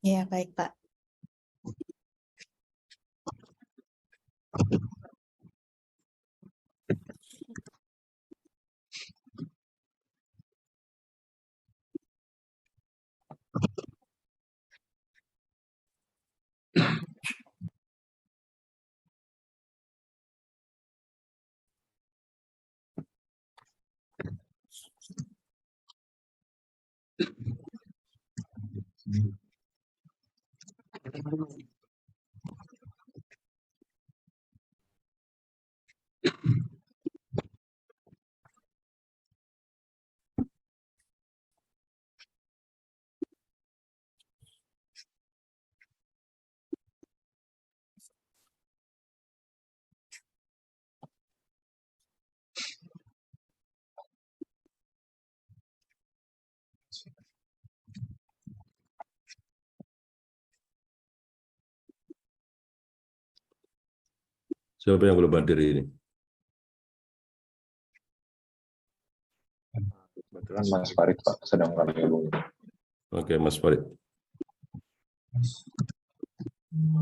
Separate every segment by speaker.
Speaker 1: Ya, baik, Pak.
Speaker 2: Siapa yang belum hadir ini?
Speaker 3: Kebetulan Mas Farid Pak sedang kami hubungi.
Speaker 2: Oke, Mas Farid.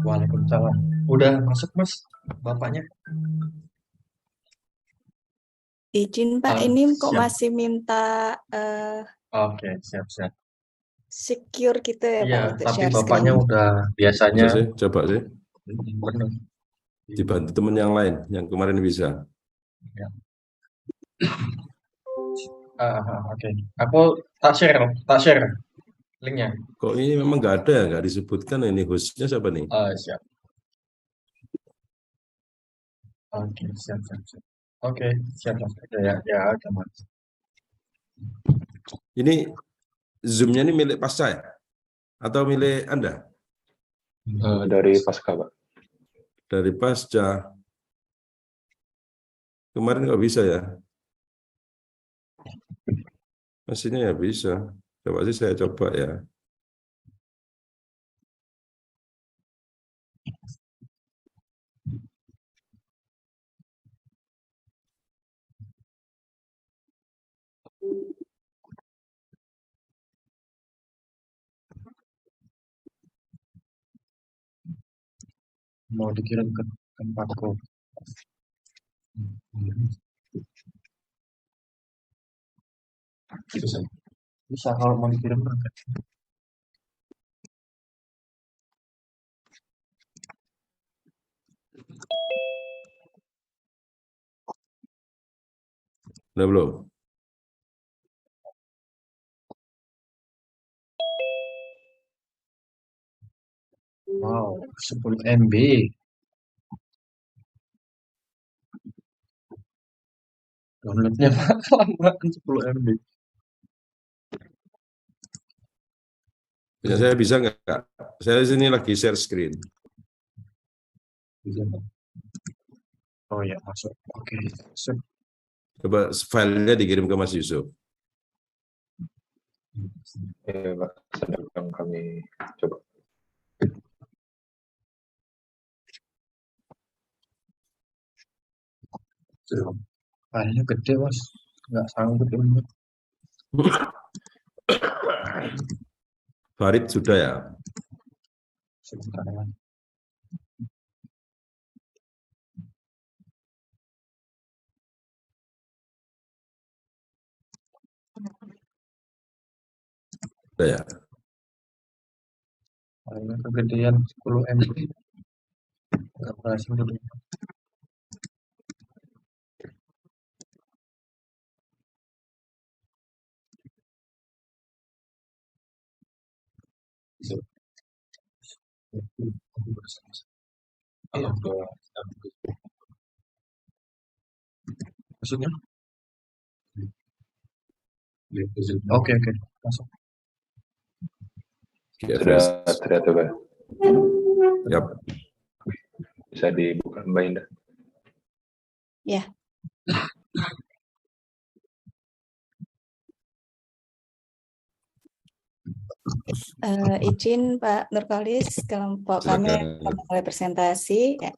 Speaker 4: Waalaikumsalam. Udah masuk Mas, bapaknya?
Speaker 1: Izin Pak, ini kok
Speaker 4: Siap.
Speaker 1: masih minta
Speaker 4: Oke, siap-siap.
Speaker 1: secure gitu ya Pak
Speaker 4: Iya,
Speaker 1: untuk
Speaker 4: tapi
Speaker 1: share
Speaker 4: bapaknya
Speaker 1: screen.
Speaker 4: udah biasanya.
Speaker 2: Bisa sih, coba sih.
Speaker 4: Benar.
Speaker 2: Dibantu teman yang lain, yang kemarin bisa.
Speaker 4: Ya. Oke. Aku tak share linknya.
Speaker 2: Kok ini memang nggak ada, nggak disebutkan ini hostnya siapa nih?
Speaker 4: Siap. Oke, siap. Oke, siap Mas. Ya, ada Mas.
Speaker 2: Ini Zoom-nya ini milik Pasca ya? Atau milik Anda?
Speaker 3: Dari Pasca, Pak.
Speaker 2: Dari Pasca. Kemarin nggak bisa ya? Mesinnya ya bisa. Coba sih saya coba ya.
Speaker 4: Mau dikirim ke tempatku. Bisa kalau mau dikirim ke.
Speaker 2: Udah belum?
Speaker 4: Wow, 10 MB. Downloadnya lama 10 MB.
Speaker 2: Punya saya bisa nggak? Saya sini lagi share screen.
Speaker 4: Bisa, Pak. Oh ya, masuk. Oke, sip.
Speaker 2: Coba filenya dikirim ke Mas Yusuf.
Speaker 3: Iya, Pak. Sedang kami coba.
Speaker 4: Filenya gede, Mas. Nggak sanggup ini.
Speaker 2: Farid sudah ya?
Speaker 4: Sebentar ya.
Speaker 2: Sudah ya?
Speaker 4: Filenya kegedean 10 MB. Nggak berhasil dulu. Maksudnya? Oke, masuk.
Speaker 3: Sudah terlihat, Pak.
Speaker 2: Yap.
Speaker 3: Bisa dibuka, Mbak Indah.
Speaker 1: Ya. Izin Pak Nurkalis, kelompok kami akan mulai presentasi. Ya.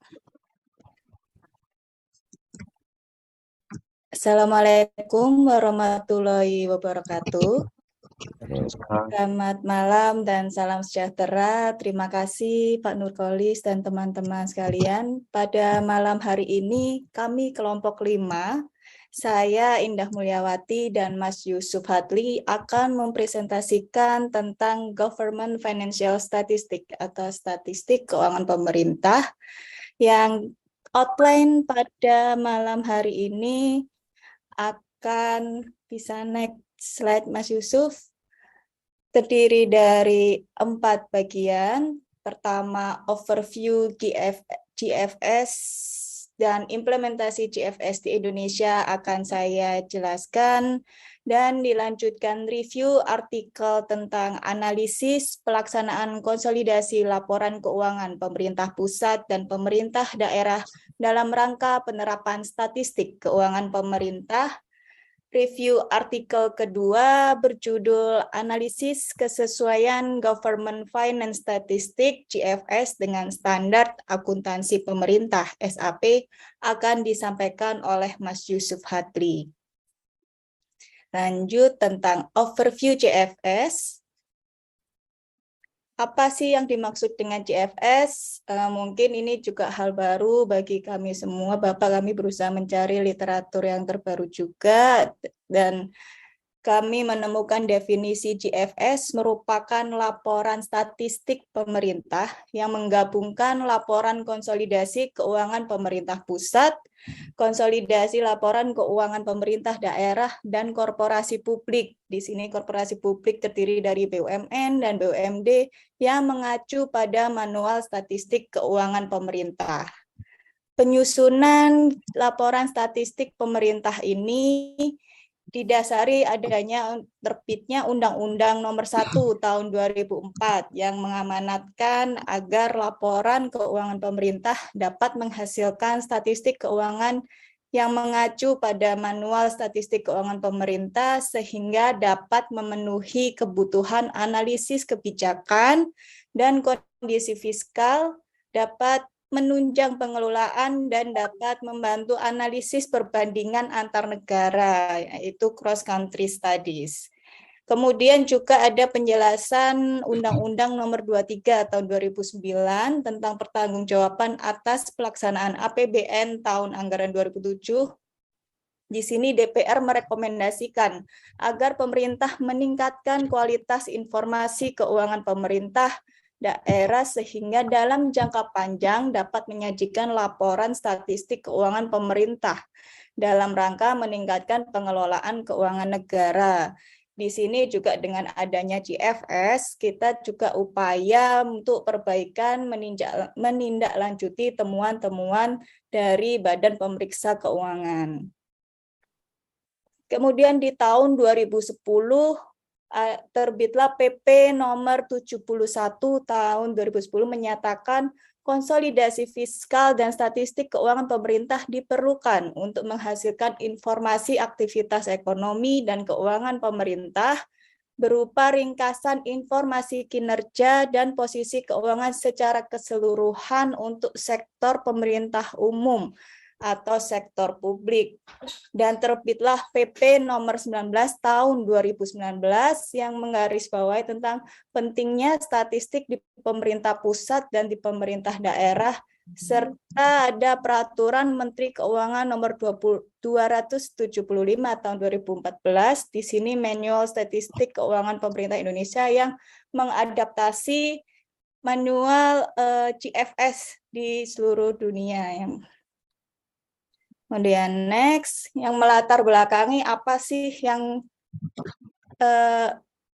Speaker 1: Assalamualaikum warahmatullahi wabarakatuh. Selamat malam dan salam sejahtera. Terima kasih Pak Nurkolis dan teman-teman sekalian. Pada malam hari ini kami kelompok 5, saya Indah Mulyawati dan Mas Yusuf Hadli akan mempresentasikan tentang Government Financial Statistics atau statistik keuangan pemerintah yang outline pada malam hari ini akan bisa next slide Mas Yusuf. Terdiri dari 4 bagian. Pertama, overview GFS dan implementasi GFS di Indonesia akan saya jelaskan, dan dilanjutkan review artikel tentang analisis pelaksanaan konsolidasi laporan keuangan pemerintah pusat dan pemerintah daerah dalam rangka penerapan statistik keuangan pemerintah. Review artikel kedua berjudul Analisis Kesesuaian Government Finance Statistic GFS dengan Standar Akuntansi Pemerintah SAP akan disampaikan oleh Mas Yusuf Hadli. Lanjut tentang overview GFS. Apa sih yang dimaksud dengan GFS? Mungkin ini juga hal baru bagi kami semua. Bapak kami berusaha mencari literatur yang terbaru juga, dan kami menemukan definisi GFS merupakan laporan statistik pemerintah yang menggabungkan laporan konsolidasi keuangan pemerintah pusat, konsolidasi laporan keuangan pemerintah daerah, dan korporasi publik. Di sini korporasi publik terdiri dari BUMN dan BUMD yang mengacu pada manual statistik keuangan pemerintah. Penyusunan laporan statistik pemerintah ini didasari adanya terbitnya Undang-Undang Nomor 1 Tahun 2004 yang mengamanatkan agar laporan keuangan pemerintah dapat menghasilkan statistik keuangan yang mengacu pada manual statistik keuangan pemerintah sehingga dapat memenuhi kebutuhan analisis kebijakan dan kondisi fiskal, dapat menunjang pengelolaan, dan dapat membantu analisis perbandingan antar negara, yaitu cross country studies. Kemudian juga ada penjelasan Undang-Undang Nomor 23 Tahun 2009 tentang pertanggungjawaban atas pelaksanaan APBN tahun anggaran 2007. Di sini DPR merekomendasikan agar pemerintah meningkatkan kualitas informasi keuangan pemerintah daerah sehingga dalam jangka panjang dapat menyajikan laporan statistik keuangan pemerintah dalam rangka meningkatkan pengelolaan keuangan negara. Di sini juga dengan adanya GFS, kita juga upaya untuk perbaikan menindaklanjuti temuan-temuan dari Badan Pemeriksa Keuangan. Kemudian di tahun 2010, terbitlah PP nomor 71 tahun 2010 menyatakan konsolidasi fiskal dan statistik keuangan pemerintah diperlukan untuk menghasilkan informasi aktivitas ekonomi dan keuangan pemerintah berupa ringkasan informasi kinerja dan posisi keuangan secara keseluruhan untuk sektor pemerintah umum atau sektor publik. Dan terbitlah PP nomor 19 tahun 2019 yang menggarisbawahi tentang pentingnya statistik di pemerintah pusat dan di pemerintah daerah, serta ada peraturan Menteri Keuangan nomor 275 tahun 2014. Di sini manual statistik keuangan pemerintah Indonesia yang mengadaptasi manual GFS di seluruh dunia. Kemudian next, yang melatar belakangi apa sih yang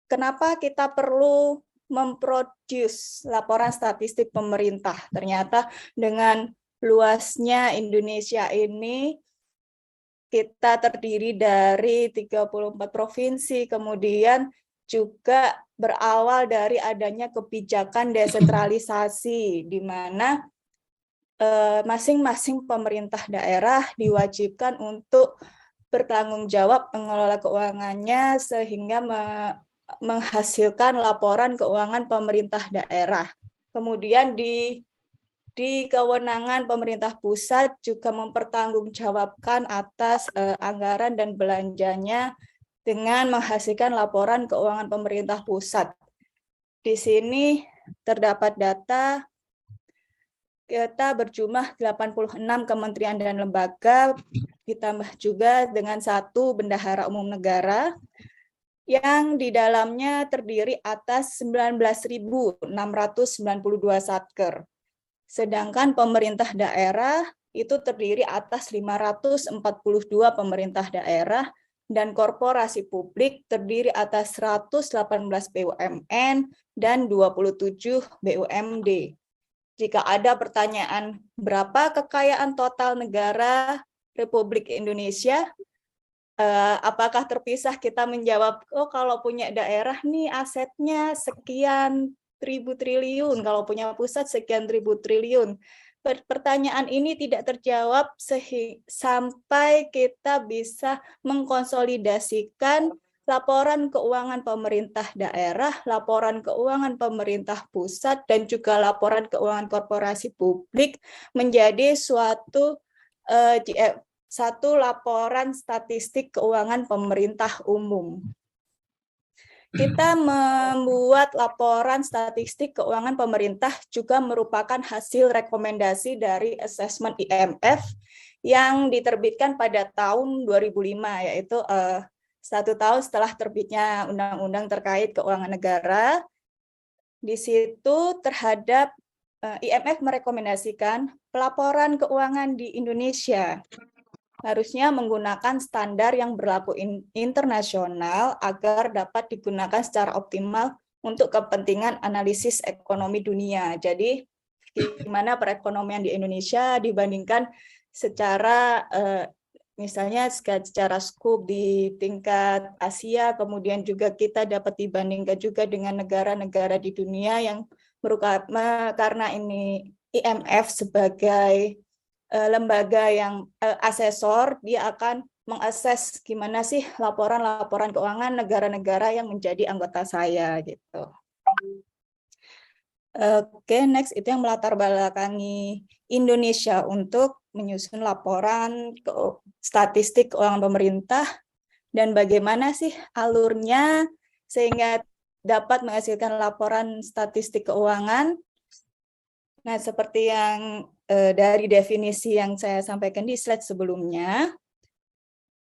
Speaker 1: kenapa kita perlu memproduce laporan statistik pemerintah. Ternyata dengan luasnya Indonesia ini, kita terdiri dari 34 provinsi, kemudian juga berawal dari adanya kebijakan desentralisasi, di mana masing-masing pemerintah daerah diwajibkan untuk bertanggung jawab mengelola keuangannya sehingga menghasilkan laporan keuangan pemerintah daerah. Kemudian di kewenangan pemerintah pusat juga mempertanggungjawabkan atas anggaran dan belanjanya dengan menghasilkan laporan keuangan pemerintah pusat. Di sini terdapat data kita berjumlah 86 kementerian dan lembaga, ditambah juga dengan 1 bendahara umum negara, yang di dalamnya terdiri atas 19.692 satker. Sedangkan pemerintah daerah itu terdiri atas 542 pemerintah daerah, dan korporasi publik terdiri atas 118 BUMN dan 27 BUMD. Jika ada pertanyaan berapa kekayaan total negara Republik Indonesia, apakah terpisah, kita menjawab, oh kalau punya daerah nih asetnya sekian ribu triliun, kalau punya pusat sekian ribu triliun. Pertanyaan ini tidak terjawab sampai kita bisa mengkonsolidasikan laporan keuangan pemerintah daerah, laporan keuangan pemerintah pusat, dan juga laporan keuangan korporasi publik menjadi satu laporan statistik keuangan pemerintah umum. Kita membuat laporan statistik keuangan pemerintah juga merupakan hasil rekomendasi dari asesmen IMF yang diterbitkan pada tahun 2005, yaitu 1 tahun setelah terbitnya undang-undang terkait keuangan negara. Di situ terhadap IMF merekomendasikan pelaporan keuangan di Indonesia harusnya menggunakan standar yang berlaku internasional agar dapat digunakan secara optimal untuk kepentingan analisis ekonomi dunia. Jadi, gimana perekonomian di Indonesia dibandingkan secara misalnya secara skup di tingkat Asia, kemudian juga kita dapat dibandingkan juga dengan negara-negara di dunia yang karena ini IMF sebagai lembaga yang asesor, dia akan mengakses gimana sih laporan-laporan keuangan negara-negara yang menjadi anggota saya gitu. Oke, next itu yang melatar belakangi Indonesia untuk menyusun laporan statistik keuangan pemerintah dan bagaimana sih alurnya sehingga dapat menghasilkan laporan statistik keuangan. Nah, seperti yang dari definisi yang saya sampaikan di slide sebelumnya,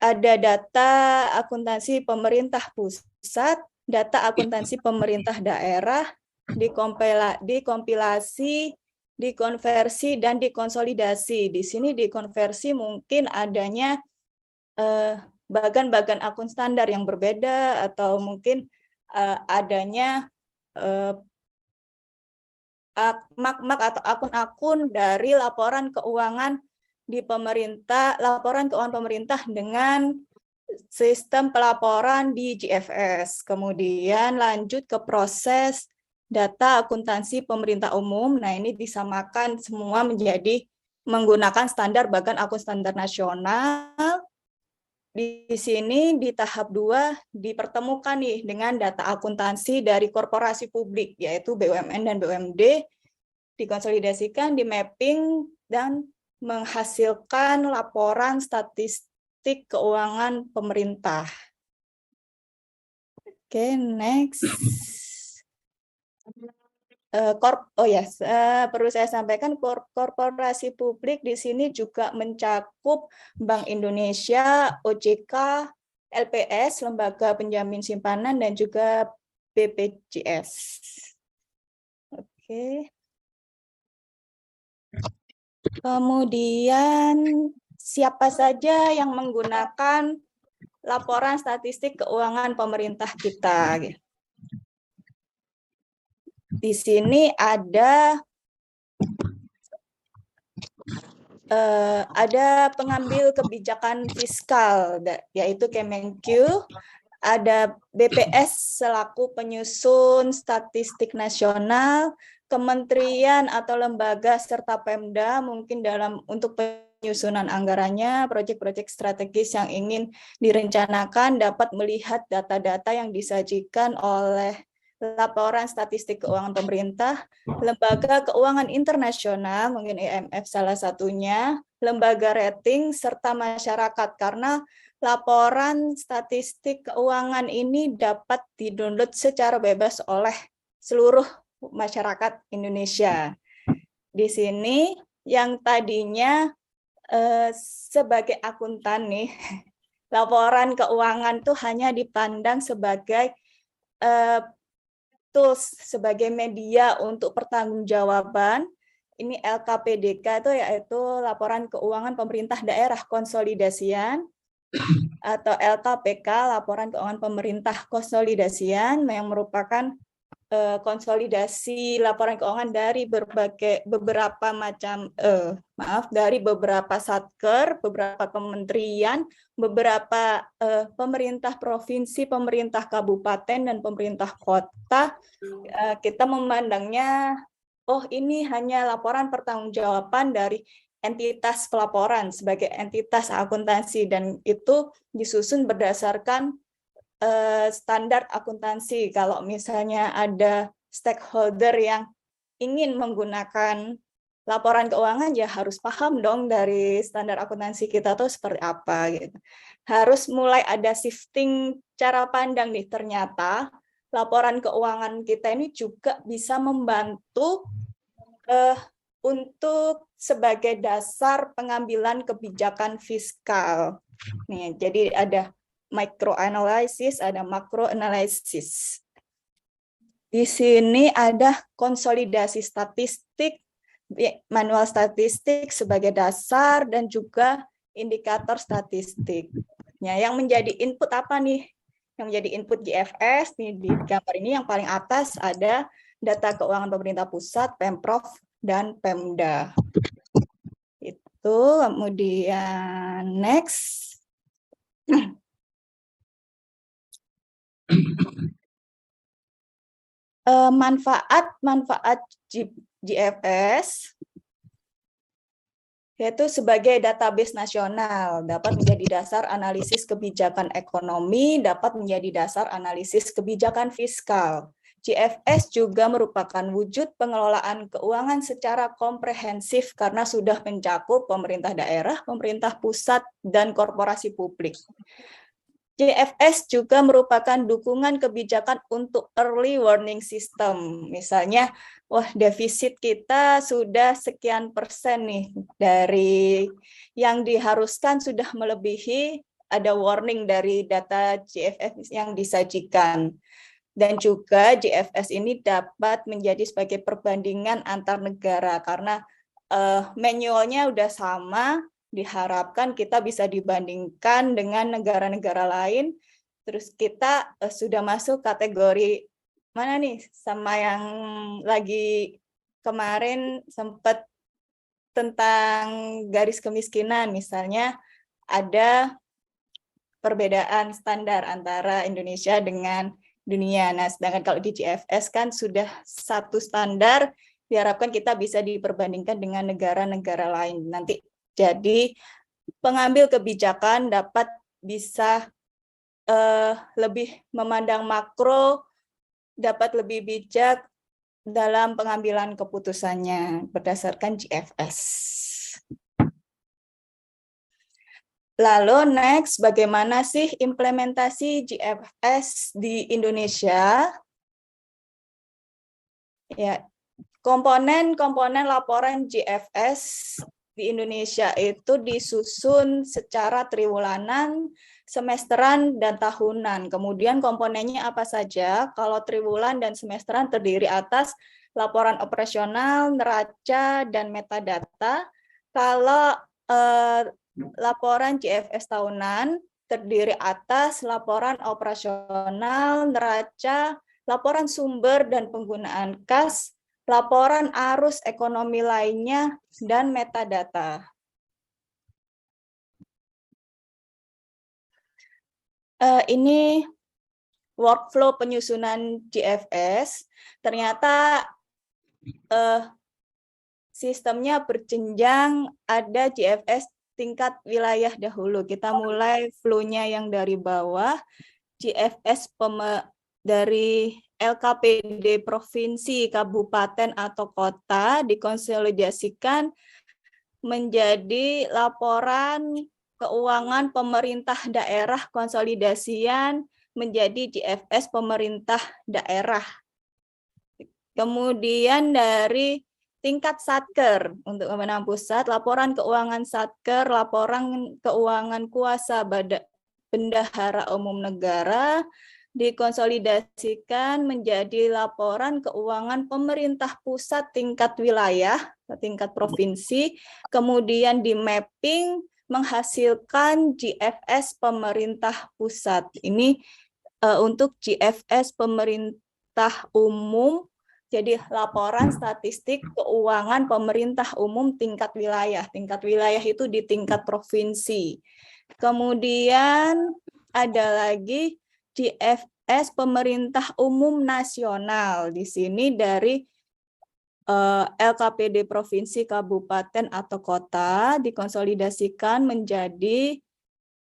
Speaker 1: ada data akuntansi pemerintah pusat, data akuntansi pemerintah daerah, dikompilasi, dikonversi, dan dikonsolidasi. Di sini dikonversi mungkin adanya bagan-bagan akun standar yang berbeda, atau mungkin adanya mak-mak atau akun-akun dari laporan keuangan di pemerintah, laporan keuangan pemerintah dengan sistem pelaporan di GFS. Kemudian lanjut ke proses data akuntansi pemerintah umum. Nah, ini disamakan semua menjadi menggunakan standar bagan akun standar nasional. Di sini di tahap 2 dipertemukan nih dengan data akuntansi dari korporasi publik, yaitu BUMN dan BUMD, dikonsolidasikan, di mapping, dan menghasilkan laporan statistik keuangan pemerintah. Oke, next. Perlu saya sampaikan, korporasi publik di sini juga mencakup Bank Indonesia, OJK, LPS, Lembaga Penjamin Simpanan, dan juga BPJS. Oke. Kemudian siapa saja yang menggunakan laporan statistik keuangan pemerintah kita? Di sini ada pengambil kebijakan fiskal, yaitu Kemenkyu, ada BPS selaku penyusun statistik nasional, kementerian atau lembaga serta Pemda mungkin untuk penyusunan anggarannya, proyek-proyek strategis yang ingin direncanakan dapat melihat data-data yang disajikan oleh laporan statistik keuangan pemerintah, lembaga keuangan internasional, mungkin IMF salah satunya, lembaga rating, serta masyarakat, karena laporan statistik keuangan ini dapat di-download secara bebas oleh seluruh masyarakat Indonesia. Di sini yang tadinya sebagai akuntan nih, laporan keuangan tuh hanya dipandang sebagai tools, sebagai media untuk pertanggungjawaban. Ini LKPDK itu yaitu laporan keuangan pemerintah daerah konsolidasian, atau LKPK, laporan keuangan pemerintah konsolidasian, yang merupakan konsolidasi laporan keuangan dari dari beberapa satker, beberapa kementerian, beberapa pemerintah provinsi, pemerintah kabupaten, dan pemerintah kota. Kita memandangnya, oh ini hanya laporan pertanggungjawaban dari entitas pelaporan sebagai entitas akuntansi, dan itu disusun berdasarkan standar akuntansi. Kalau misalnya ada stakeholder yang ingin menggunakan laporan keuangan, ya harus paham dong dari standar akuntansi kita tuh seperti apa gitu. Harus mulai ada shifting cara pandang nih, ternyata laporan keuangan kita ini juga bisa membantu untuk sebagai dasar pengambilan kebijakan fiskal. Nih, jadi ada microanalysis, ada macroanalysis. Di sini ada konsolidasi statistik, manual statistik sebagai dasar, dan juga indikator statistik. Nah, yang menjadi input apa nih? Yang menjadi input GFS, nih di gambar ini yang paling atas ada data keuangan pemerintah pusat, Pemprov, dan Pemda. Itu, kemudian next. Manfaat GFS yaitu sebagai database nasional, dapat menjadi dasar analisis kebijakan ekonomi, dapat menjadi dasar analisis kebijakan fiskal. GFS juga merupakan wujud pengelolaan keuangan secara komprehensif karena sudah mencakup pemerintah daerah, pemerintah pusat, dan korporasi publik. GFS juga merupakan dukungan kebijakan untuk early warning system. Misalnya, wah defisit kita sudah sekian persen nih, dari yang diharuskan sudah melebihi, ada warning dari data GFS yang disajikan. Dan juga GFS ini dapat menjadi sebagai perbandingan antar negara, karena manualnya udah sama, diharapkan kita bisa dibandingkan dengan negara-negara lain. Terus kita sudah masuk kategori mana nih, sama yang lagi kemarin sempat tentang garis kemiskinan, misalnya ada perbedaan standar antara Indonesia dengan dunia. Nah, sedangkan kalau di GFS kan sudah satu standar, diharapkan kita bisa diperbandingkan dengan negara-negara lain. Nanti jadi pengambil kebijakan dapat bisa lebih memandang makro, dapat lebih bijak dalam pengambilan keputusannya berdasarkan GFS. Lalu next, bagaimana sih implementasi GFS di Indonesia? Ya, komponen-komponen laporan GFS di Indonesia itu disusun secara triwulanan, semesteran, dan tahunan. Kemudian komponennya apa saja? Kalau triwulan dan semesteran terdiri atas laporan operasional, neraca, dan metadata. Kalau laporan GFS tahunan terdiri atas laporan operasional, neraca, laporan sumber dan penggunaan kas, laporan arus ekonomi lainnya, dan metadata. Ini workflow penyusunan GFS. Ternyata sistemnya berjenjang, ada GFS tingkat wilayah dahulu. Kita mulai flow-nya yang dari bawah, GFS dari LKPD provinsi, kabupaten, atau kota dikonsolidasikan menjadi laporan keuangan pemerintah daerah konsolidasian menjadi GFS pemerintah daerah. Kemudian dari tingkat Satker untuk pemenang pusat, laporan keuangan Satker, laporan keuangan kuasa bendahara umum negara dikonsolidasikan menjadi laporan keuangan pemerintah pusat tingkat wilayah, tingkat provinsi, kemudian di mapping menghasilkan GFS pemerintah pusat. Ini untuk GFS pemerintah umum, jadi laporan statistik keuangan pemerintah umum tingkat wilayah. Tingkat wilayah itu di tingkat provinsi. Kemudian ada lagi GFS pemerintah umum nasional. Di sini dari LKPD provinsi, kabupaten atau kota dikonsolidasikan menjadi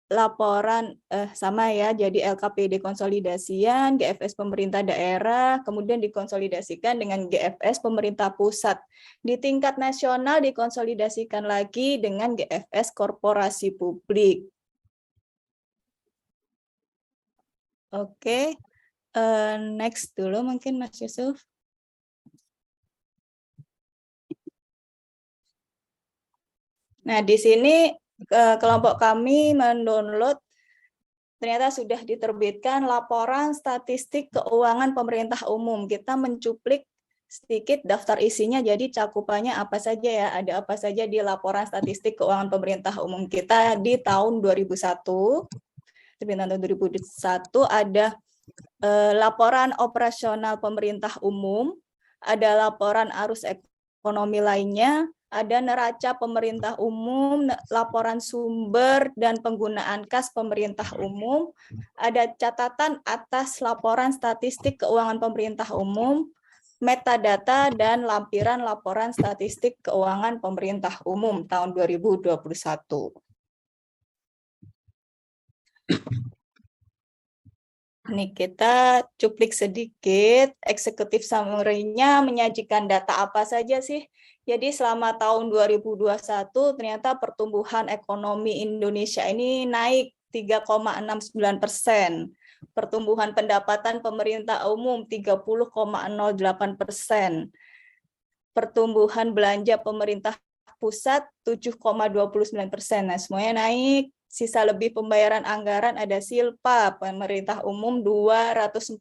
Speaker 1: laporan sama ya, jadi LKPD konsolidasian, GFS pemerintah daerah, kemudian dikonsolidasikan dengan GFS pemerintah pusat. Di tingkat nasional dikonsolidasikan lagi dengan GFS korporasi publik. Oke, next dulu mungkin Mas Yusuf. Nah, di sini kelompok kami mendownload, ternyata sudah diterbitkan laporan statistik keuangan pemerintah umum. Kita mencuplik sedikit daftar isinya, jadi cakupannya apa saja ya, ada apa saja di laporan statistik keuangan pemerintah umum kita di tahun 2001. Terbitan tahun 2001 ada laporan operasional pemerintah umum, ada laporan arus ekonomi lainnya, ada neraca pemerintah umum, laporan sumber dan penggunaan kas pemerintah umum, ada catatan atas laporan statistik keuangan pemerintah umum, metadata dan lampiran laporan statistik keuangan pemerintah umum tahun 2021. Ini kita cuplik sedikit, eksekutif summary-nya menyajikan data apa saja sih? Jadi selama tahun 2021 ternyata pertumbuhan ekonomi Indonesia ini naik 3,69%. Pertumbuhan pendapatan pemerintah umum 30,08%. Pertumbuhan belanja pemerintah pusat 7,29%. Nah, semuanya naik. Sisa lebih pembayaran anggaran ada silpa pemerintah umum 244,8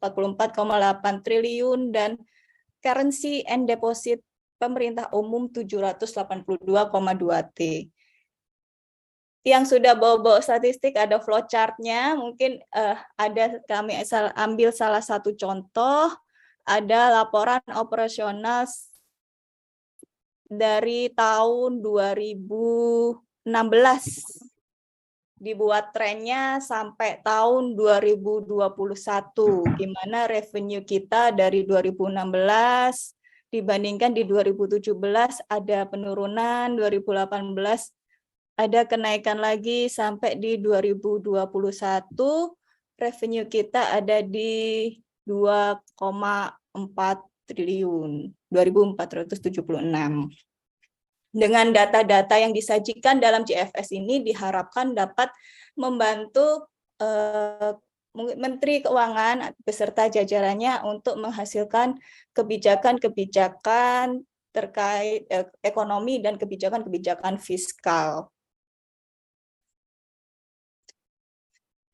Speaker 1: triliun dan currency and deposit pemerintah umum 782,2 T. Yang sudah bawa statistik ada flowchart-nya, mungkin ada kami ambil salah satu contoh, ada laporan operasional dari tahun 2016. Dibuat trennya sampai tahun 2021, gimana revenue kita dari 2016 dibandingkan di 2017 ada penurunan, 2018 ada kenaikan lagi sampai di 2021 revenue kita ada di 2,4 triliun, 2.476. Dengan data-data yang disajikan dalam GFS ini diharapkan dapat membantu Menteri Keuangan beserta jajarannya untuk menghasilkan kebijakan-kebijakan terkait ekonomi dan kebijakan-kebijakan fiskal.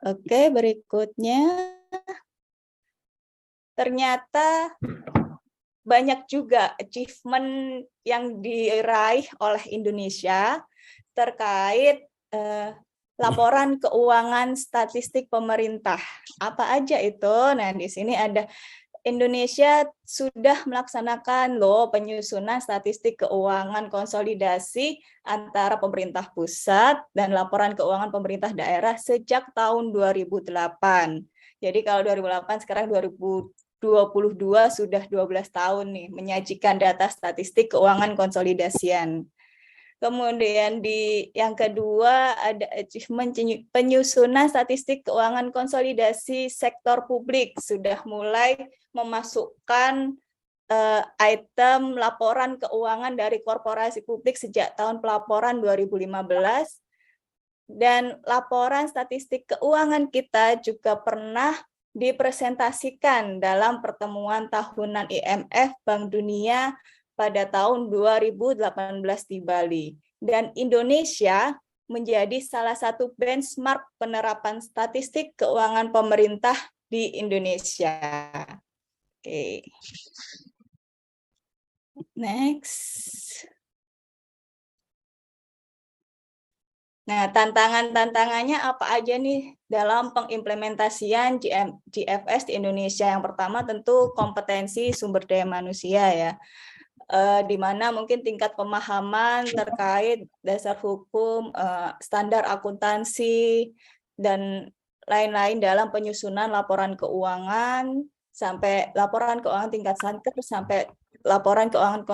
Speaker 1: Oke, berikutnya. Ternyata banyak juga achievement yang diraih oleh Indonesia terkait laporan keuangan statistik pemerintah. Apa aja itu? Nah, di sini ada Indonesia sudah melaksanakan penyusunan statistik keuangan konsolidasi antara pemerintah pusat dan laporan keuangan pemerintah daerah sejak tahun 2008. Jadi kalau 2008 sekarang 2022 sudah 12 tahun nih menyajikan data statistik keuangan konsolidasian. Kemudian di yang kedua ada achievement penyusunan statistik keuangan konsolidasi sektor publik, sudah mulai memasukkan item laporan keuangan dari korporasi publik sejak tahun pelaporan 2015. Dan laporan statistik keuangan kita juga pernah dipresentasikan dalam pertemuan tahunan IMF Bank Dunia pada tahun 2018 di Bali. Dan Indonesia menjadi salah satu benchmark penerapan statistik keuangan pemerintah di Indonesia. Oke. Next. Nah, tantangannya apa aja nih dalam pengimplementasian GFS di Indonesia? Yang pertama tentu kompetensi sumber daya manusia ya, di mana mungkin tingkat pemahaman terkait dasar hukum, standar akuntansi, dan lain-lain dalam penyusunan laporan keuangan, sampai laporan keuangan tingkat satker, sampai laporan keuangan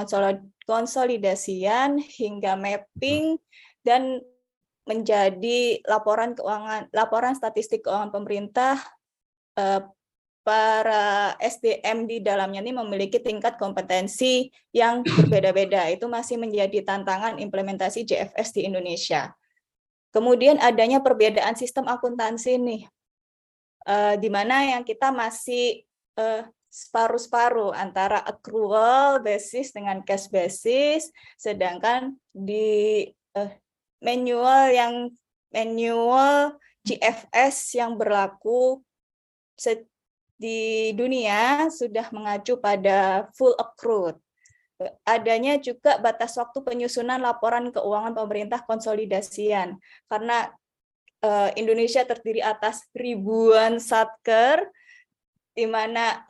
Speaker 1: konsolidasian, hingga mapping, dan menjadi laporan statistik keuangan pemerintah. Para SDM di dalamnya ini memiliki tingkat kompetensi yang berbeda-beda. Itu masih menjadi tantangan implementasi JFS di Indonesia. Kemudian adanya perbedaan sistem akuntansi nih, di mana yang kita masih separuh-separuh antara accrual basis dengan cash basis, sedangkan di manual GFS yang berlaku di dunia sudah mengacu pada full accrued. Adanya juga batas waktu penyusunan laporan keuangan pemerintah konsolidasian, karena Indonesia terdiri atas ribuan satker, di mana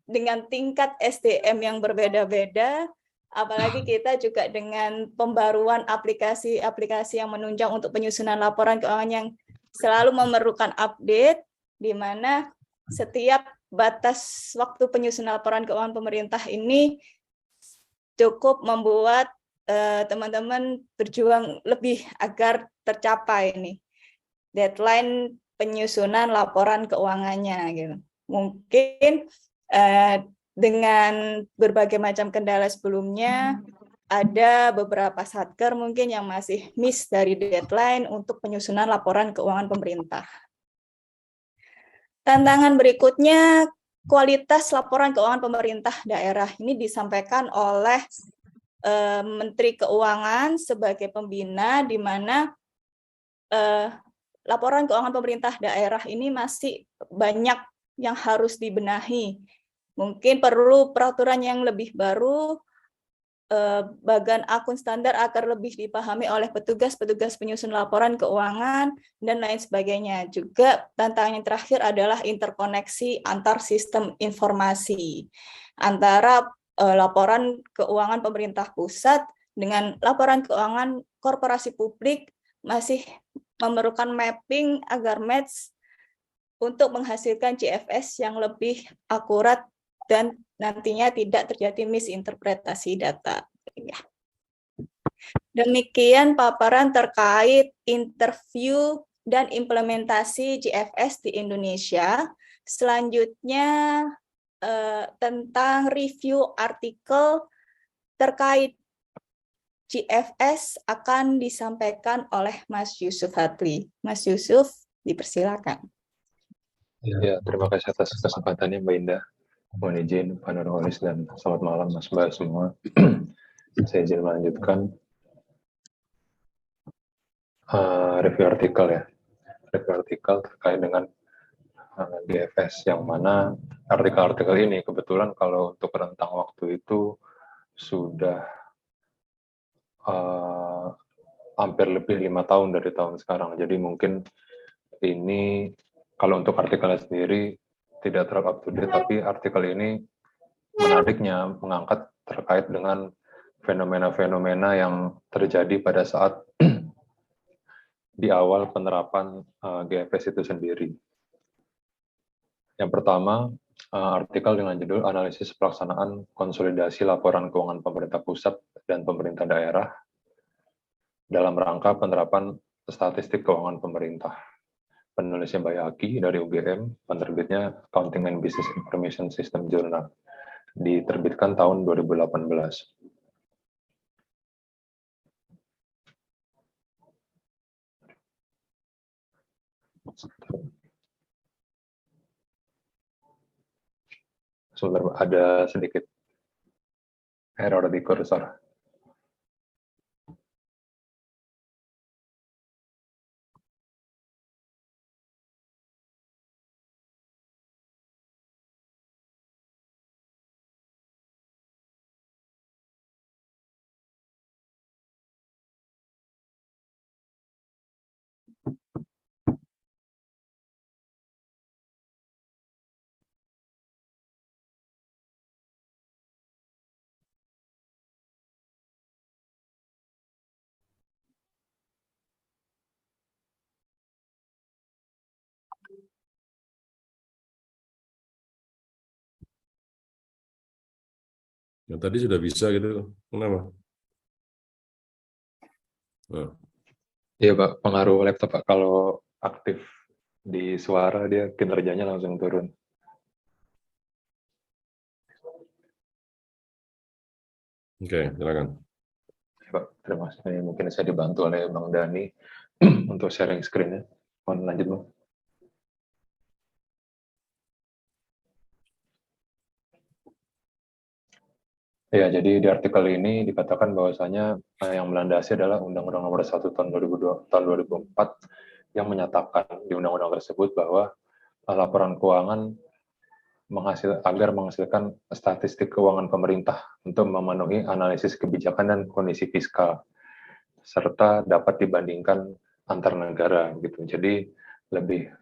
Speaker 1: dengan tingkat SDM yang berbeda-beda, apalagi kita juga dengan pembaruan aplikasi-aplikasi yang menunjang untuk penyusunan laporan keuangan yang selalu memerlukan update, di mana setiap batas waktu penyusunan laporan keuangan pemerintah ini cukup membuat teman-teman berjuang lebih agar tercapai nih deadline penyusunan laporan keuangannya gitu. Mungkin dengan berbagai macam kendala sebelumnya, ada beberapa satker mungkin yang masih miss dari deadline untuk penyusunan laporan keuangan pemerintah. Tantangan berikutnya, kualitas laporan keuangan pemerintah daerah. Ini disampaikan oleh Menteri Keuangan sebagai pembina, di mana laporan keuangan pemerintah daerah ini masih banyak yang harus dibenahi. Mungkin perlu peraturan yang lebih baru, bagan akun standar agar lebih dipahami oleh petugas-petugas penyusun laporan keuangan, dan lain sebagainya. Juga tantangan yang terakhir adalah interkoneksi antar sistem informasi antara laporan keuangan pemerintah pusat dengan laporan keuangan korporasi publik, masih memerlukan mapping agar match untuk menghasilkan GFS yang lebih akurat dan nantinya tidak terjadi misinterpretasi data. Demikian paparan terkait interview dan implementasi GFS di Indonesia. Selanjutnya tentang review artikel terkait GFS akan disampaikan oleh Mas Yusuf Hadli. Mas Yusuf, dipersilakan.
Speaker 3: Ya, terima kasih atas kesempatannya Mbak Indah. Mohon izin Pak Nurholis dan selamat malam Mas Mbak semua. Saya izin melanjutkan review artikel ya. Review artikel terkait dengan GFS, yang mana artikel-artikel ini kebetulan kalau untuk rentang waktu itu sudah hampir lebih 5 tahun dari tahun sekarang. Jadi mungkin ini kalau untuk artikelnya sendiri tidak terlalu up to date, tapi artikel ini menariknya mengangkat terkait dengan fenomena-fenomena yang terjadi pada saat di awal penerapan GFS itu sendiri. Yang pertama, artikel dengan judul Analisis Pelaksanaan Konsolidasi Laporan Keuangan Pemerintah Pusat dan Pemerintah Daerah dalam rangka penerapan statistik keuangan pemerintah. Penulisnya Mbak Yaki dari UGM, penerbitnya Accounting and Business Information System Journal. Diterbitkan tahun 2018. Sebentar, ada sedikit error di kursor.
Speaker 2: Nah, tadi sudah bisa gitu. Kenapa? Nah,
Speaker 3: Iya Pak, pengaruh laptop Pak. Kalau aktif di suara dia kinerjanya langsung turun.
Speaker 2: oke, silakan.
Speaker 3: Ya, Pak, terima kasih. Mungkin saya dibantu oleh Bang Dani untuk sharing screen-nya. Mohon lanjut Bang. Ya, jadi di artikel ini dikatakan bahwasanya yang melandasi adalah Undang-Undang Nomor 1 tahun 2004 yang menyatakan di undang-undang tersebut bahwa laporan keuangan agar menghasilkan statistik keuangan pemerintah untuk memenuhi analisis kebijakan dan kondisi fiskal serta dapat dibandingkan antar negara gitu. Jadi lebih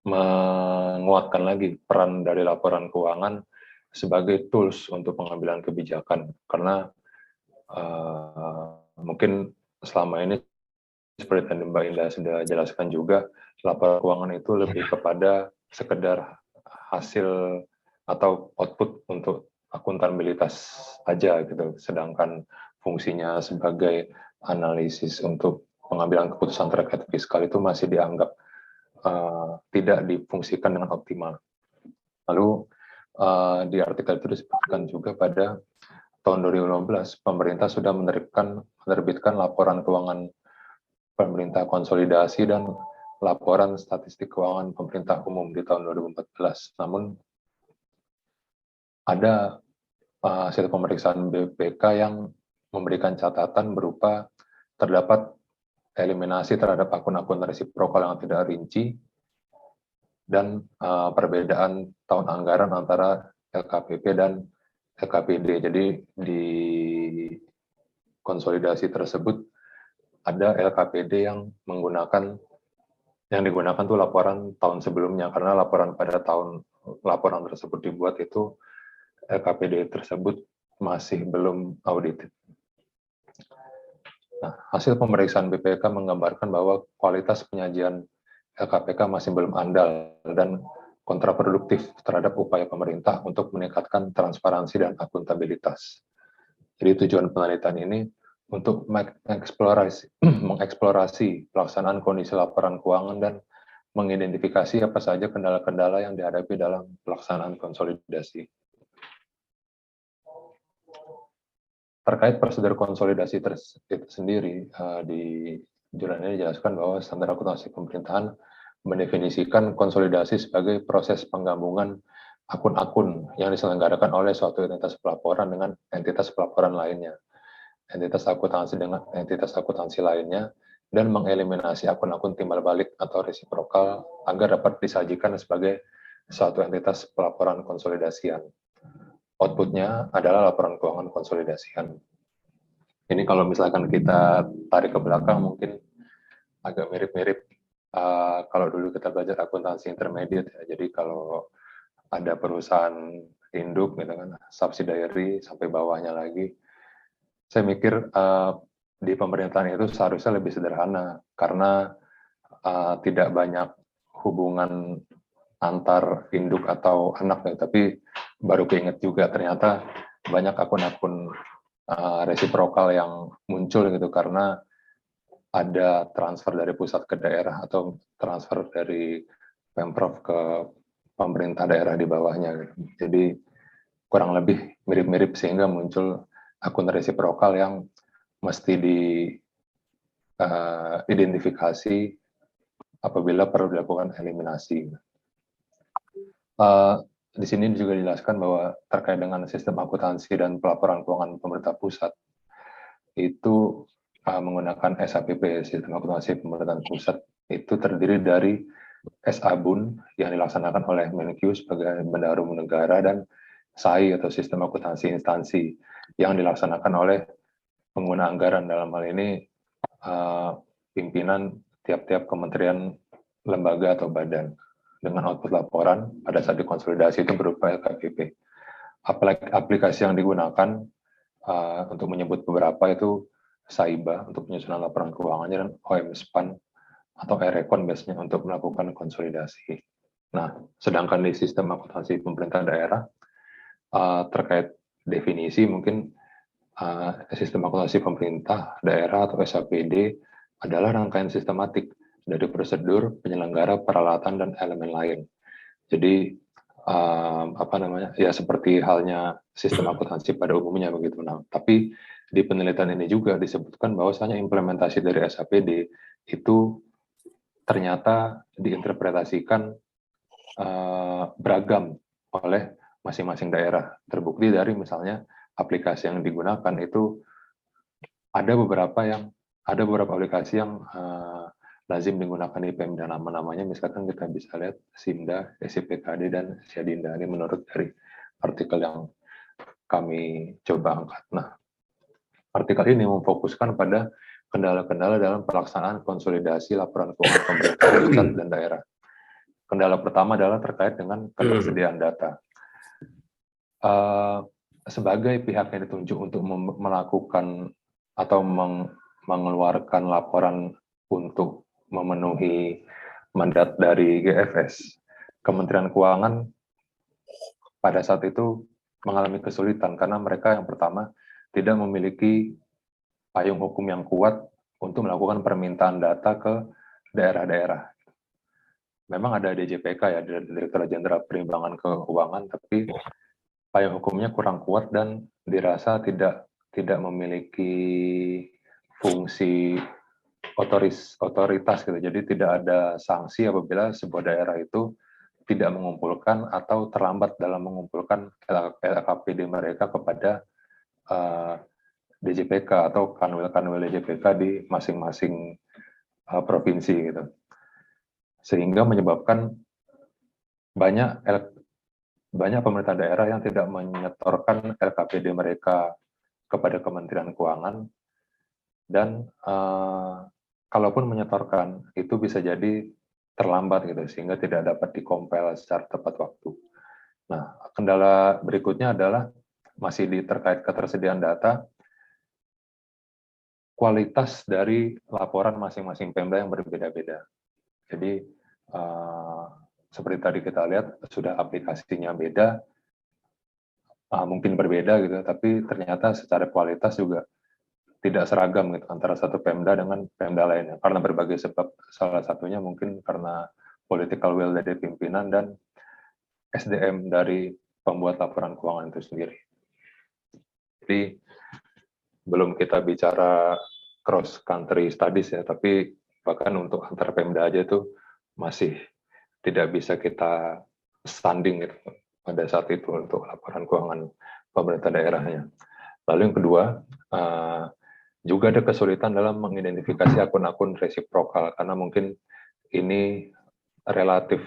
Speaker 3: menguatkan lagi peran dari laporan keuangan sebagai tools untuk pengambilan kebijakan, karena mungkin selama ini seperti yang Mbak Indah sudah jelaskan juga, laporan keuangan itu lebih kepada sekedar hasil atau output untuk akuntabilitas aja gitu, sedangkan fungsinya sebagai analisis untuk pengambilan keputusan terkait fiskal itu masih dianggap tidak difungsikan dengan optimal. Lalu di artikel itu disebutkan juga pada tahun 2015 pemerintah sudah menerbitkan laporan keuangan pemerintah konsolidasi dan laporan statistik keuangan pemerintah umum di tahun 2014. Namun ada hasil pemeriksaan BPK yang memberikan catatan berupa terdapat eliminasi terhadap akun-akun resiprokal yang tidak rinci dan perbedaan tahun anggaran antara LKPP dan LKPD. Jadi di konsolidasi tersebut ada LKPD yang digunakan tuh laporan tahun sebelumnya, karena laporan tersebut dibuat itu LKPD tersebut masih belum audited. Nah, hasil pemeriksaan BPK menggambarkan bahwa kualitas penyajian LKPK masih belum andal dan kontraproduktif terhadap upaya pemerintah untuk meningkatkan transparansi dan akuntabilitas. Jadi tujuan penelitian ini untuk mengeksplorasi pelaksanaan kondisi laporan keuangan dan mengidentifikasi apa saja kendala-kendala yang dihadapi dalam pelaksanaan konsolidasi. Terkait prosedur konsolidasi itu sendiri, di jurnal ini dijelaskan bahwa standar akuntansi pemerintahan mendefinisikan konsolidasi sebagai proses penggabungan akun-akun yang diselenggarakan oleh suatu entitas pelaporan dengan entitas pelaporan lainnya, entitas akuntansi lainnya, dan mengeliminasi akun-akun timbal balik atau resiprokal agar dapat disajikan sebagai suatu entitas pelaporan konsolidasian. Outputnya adalah laporan keuangan konsolidasian. Ini kalau misalkan kita tarik ke belakang mungkin agak mirip-mirip kalau dulu kita belajar akuntansi intermediate ya. Jadi kalau ada perusahaan induk gitu kan, subsidiary sampai bawahnya lagi, saya mikir di pemerintahan itu seharusnya lebih sederhana karena tidak banyak hubungan antar induk atau anak ya, tapi baru keinget juga ternyata banyak akun-akun resiprokal yang muncul gitu karena ada transfer dari pusat ke daerah atau transfer dari Pemprov ke pemerintah daerah di bawahnya gitu. Jadi kurang lebih mirip-mirip sehingga muncul akun resiprokal yang mesti diidentifikasi apabila perlu dilakukan eliminasi. Di sini juga dijelaskan bahwa terkait dengan sistem akuntansi dan pelaporan keuangan pemerintah pusat, itu menggunakan SAPP, sistem akuntansi pemerintahan pusat, itu terdiri dari SABUN yang dilaksanakan oleh Menkyu sebagai bendahara umum negara, dan SAI atau sistem akuntansi instansi yang dilaksanakan oleh pengguna anggaran, dalam hal ini pimpinan tiap-tiap kementerian, lembaga atau badan, dengan output laporan pada saat dikonsolidasi itu berupa LKPP. Aplikasi yang digunakan untuk menyebut beberapa itu SAIBA untuk penyusunan laporan keuangannya, dan OMSPAN atau Erekon biasanya untuk melakukan konsolidasi. Nah, sedangkan di sistem akuntansi pemerintah daerah, terkait definisi, mungkin sistem akuntansi pemerintah daerah atau SAPD adalah rangkaian sistematik dari prosedur, penyelenggara, peralatan, dan elemen lain. Jadi ya seperti halnya sistem akuntansi pada umumnya begitu. Nah, tapi di penelitian ini juga disebutkan bahwasanya implementasi dari SAPD itu ternyata diinterpretasikan beragam oleh masing-masing daerah. Terbukti dari misalnya aplikasi yang digunakan itu ada beberapa aplikasi yang lazim digunakan di Pemda, namanya misalkan kita bisa lihat SIMDA, SIPKD, dan Syadinda. Ini menurut dari artikel yang kami coba angkat. Nah, artikel ini memfokuskan pada kendala-kendala dalam pelaksanaan konsolidasi laporan keuangan pemerintah pusat dan daerah. Kendala pertama adalah terkait dengan ketersediaan data. Sebagai pihak yang ditunjuk untuk melakukan atau mengeluarkan laporan untuk memenuhi mandat dari GFS, Kementerian Keuangan pada saat itu mengalami kesulitan karena mereka yang pertama tidak memiliki payung hukum yang kuat untuk melakukan permintaan data ke daerah-daerah. Memang ada DJPK ya, Direktorat Jenderal Perimbangan Keuangan, tapi payung hukumnya kurang kuat dan dirasa tidak memiliki fungsi otoritas gitu. Jadi tidak ada sanksi apabila sebuah daerah itu tidak mengumpulkan atau terlambat dalam mengumpulkan LKPD mereka kepada DJPK atau kanwil DJPK di masing-masing provinsi gitu. Sehingga menyebabkan banyak pemerintah daerah yang tidak menyetorkan LKPD mereka kepada Kementerian Keuangan, dan kalaupun menyetorkan itu bisa jadi terlambat gitu, sehingga tidak dapat dikompil secara tepat waktu. Nah, kendala berikutnya adalah masih terkait ketersediaan data, kualitas dari laporan masing-masing Pemda yang berbeda-beda. Jadi seperti tadi kita lihat sudah aplikasinya beda, mungkin berbeda gitu, tapi ternyata secara kualitas juga tidak seragam gitu antara satu Pemda dengan Pemda lainnya karena berbagai sebab. Salah satunya mungkin karena political will dari pimpinan dan SDM dari pembuat laporan keuangan itu sendiri. Jadi belum kita bicara cross country studies ya, tapi bahkan untuk antar Pemda aja itu masih tidak bisa kita standing gitu pada saat itu untuk laporan keuangan pemerintah daerahnya. Lalu yang kedua, juga ada kesulitan dalam mengidentifikasi akun-akun resiprokal karena mungkin ini relatif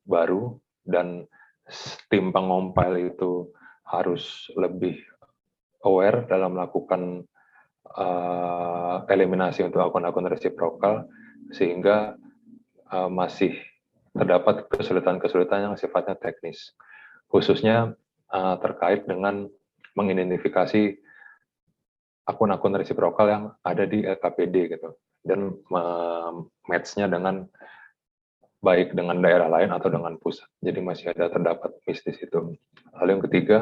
Speaker 3: baru dan tim pengompil itu harus lebih aware dalam melakukan eliminasi untuk akun-akun resiprokal, sehingga masih terdapat kesulitan-kesulitan yang sifatnya teknis, khususnya terkait dengan mengidentifikasi akun-akun resiprokal yang ada di LKPD gitu, dan match-nya dengan baik dengan daerah lain atau dengan pusat. Jadi masih ada terdapat miss di situ. Lalu yang ketiga,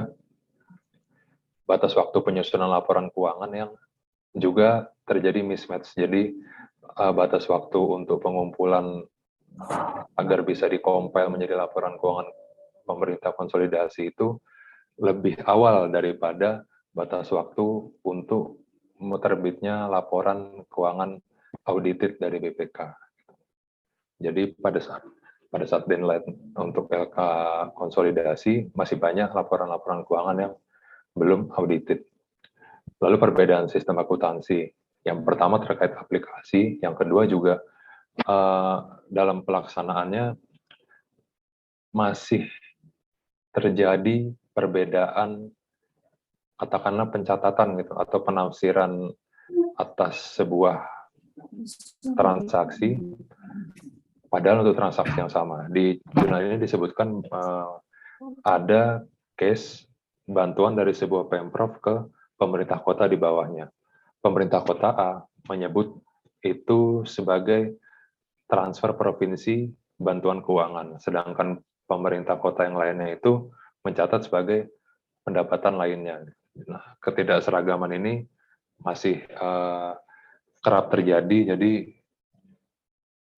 Speaker 3: batas waktu penyusunan laporan keuangan yang juga terjadi mismatch. Jadi batas waktu untuk pengumpulan agar bisa dikompil menjadi laporan keuangan pemerintah konsolidasi itu lebih awal daripada batas waktu untuk terbitnya laporan keuangan audited dari BPK. Jadi pada saat deadline untuk LK konsolidasi masih banyak laporan-laporan keuangan yang belum audited. Lalu perbedaan sistem akuntansi. Yang pertama terkait aplikasi, yang kedua juga dalam pelaksanaannya masih terjadi perbedaan, katakanlah pencatatan gitu atau penafsiran atas sebuah transaksi, padahal untuk transaksi yang sama. Di jurnal ini disebutkan ada case bantuan dari sebuah Pemprov ke pemerintah kota di bawahnya. Pemerintah kota A menyebut itu sebagai transfer provinsi bantuan keuangan, sedangkan pemerintah kota yang lainnya itu mencatat sebagai pendapatan lainnya. Nah, ketidakseragaman ini masih kerap terjadi, jadi